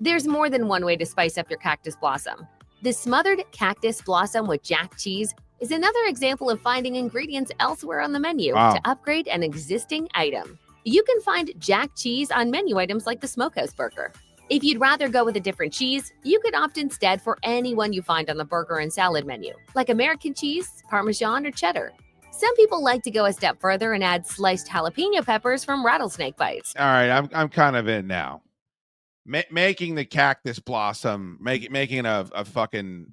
There's more than one way to spice up your cactus blossom. The smothered cactus blossom with jack cheese is another example of finding ingredients elsewhere on the menu to upgrade an existing item. You can find jack cheese on menu items like the Smokehouse Burger. If you'd rather go with a different cheese, you could opt instead for any one you find on the burger and salad menu, like American cheese, Parmesan, or cheddar. Some people like to go a step further and add sliced jalapeno peppers from rattlesnake bites. All right, I'm kind of in now. Making the cactus blossom, making a fucking,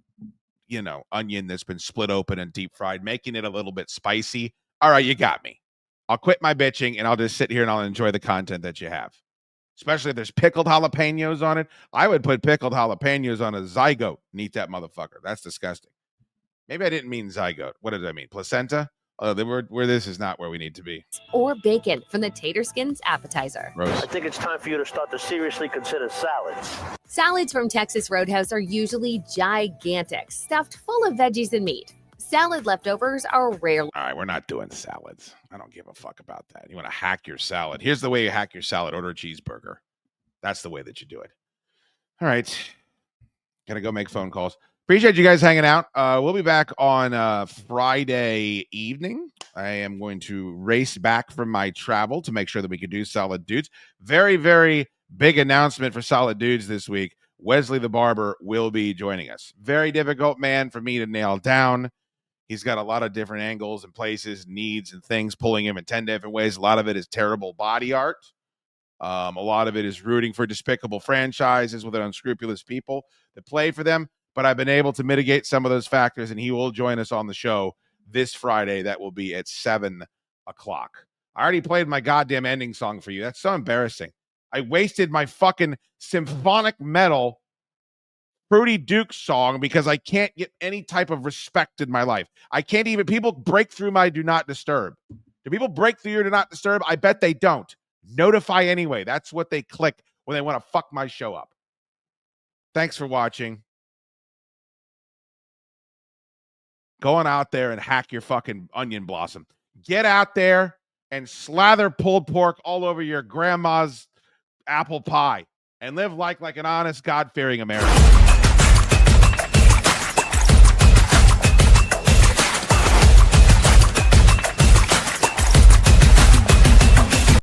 onion that's been split open and deep fried, making it a little bit spicy. All right, you got me. I'll quit my bitching and I'll just sit here and I'll enjoy the content that you have. Especially if there's pickled jalapenos on it. I would put pickled jalapenos on a zygote and eat that motherfucker. That's disgusting. Maybe I didn't mean zygote. What did I mean? Placenta? Where this is not where we need to be. Or bacon from the tater skins appetizer. Roast. I think it's time for you to start to seriously consider salads. Salads from Texas Roadhouse are usually gigantic, stuffed full of veggies and meat. Salad leftovers are rare. All right, we're not doing salads. I don't give a fuck about that. You want to hack your salad. Here's the way you hack your salad. Order a cheeseburger. That's the way that you do it. All right. Gotta go make phone calls. Appreciate you guys hanging out. We'll be back on Friday evening. I am going to race back from my travel to make sure that we can do Solid Dudes. Very, very big announcement for Solid Dudes this week. Wesley the Barber will be joining us. Very difficult man for me to nail down. He's got a lot of different angles and places, needs and things pulling him in 10 different ways. A lot of it is terrible body art. A lot of it is rooting for despicable franchises with unscrupulous people that play for them. But I've been able to mitigate some of those factors, and he will join us on the show this Friday. That will be at 7 o'clock. I already played my goddamn ending song for you. That's so embarrassing. I wasted my fucking symphonic metal Fruity Duke song because I can't get any type of respect in my life. I can't even, people break through my do not disturb. Do people break through your do not disturb? I bet they don't. Notify anyway. That's what they click when they want to fuck my show up. Thanks for watching. Going out there and hack your fucking onion blossom. Get out there and slather pulled pork all over your grandma's apple pie and live like an honest, God-fearing American.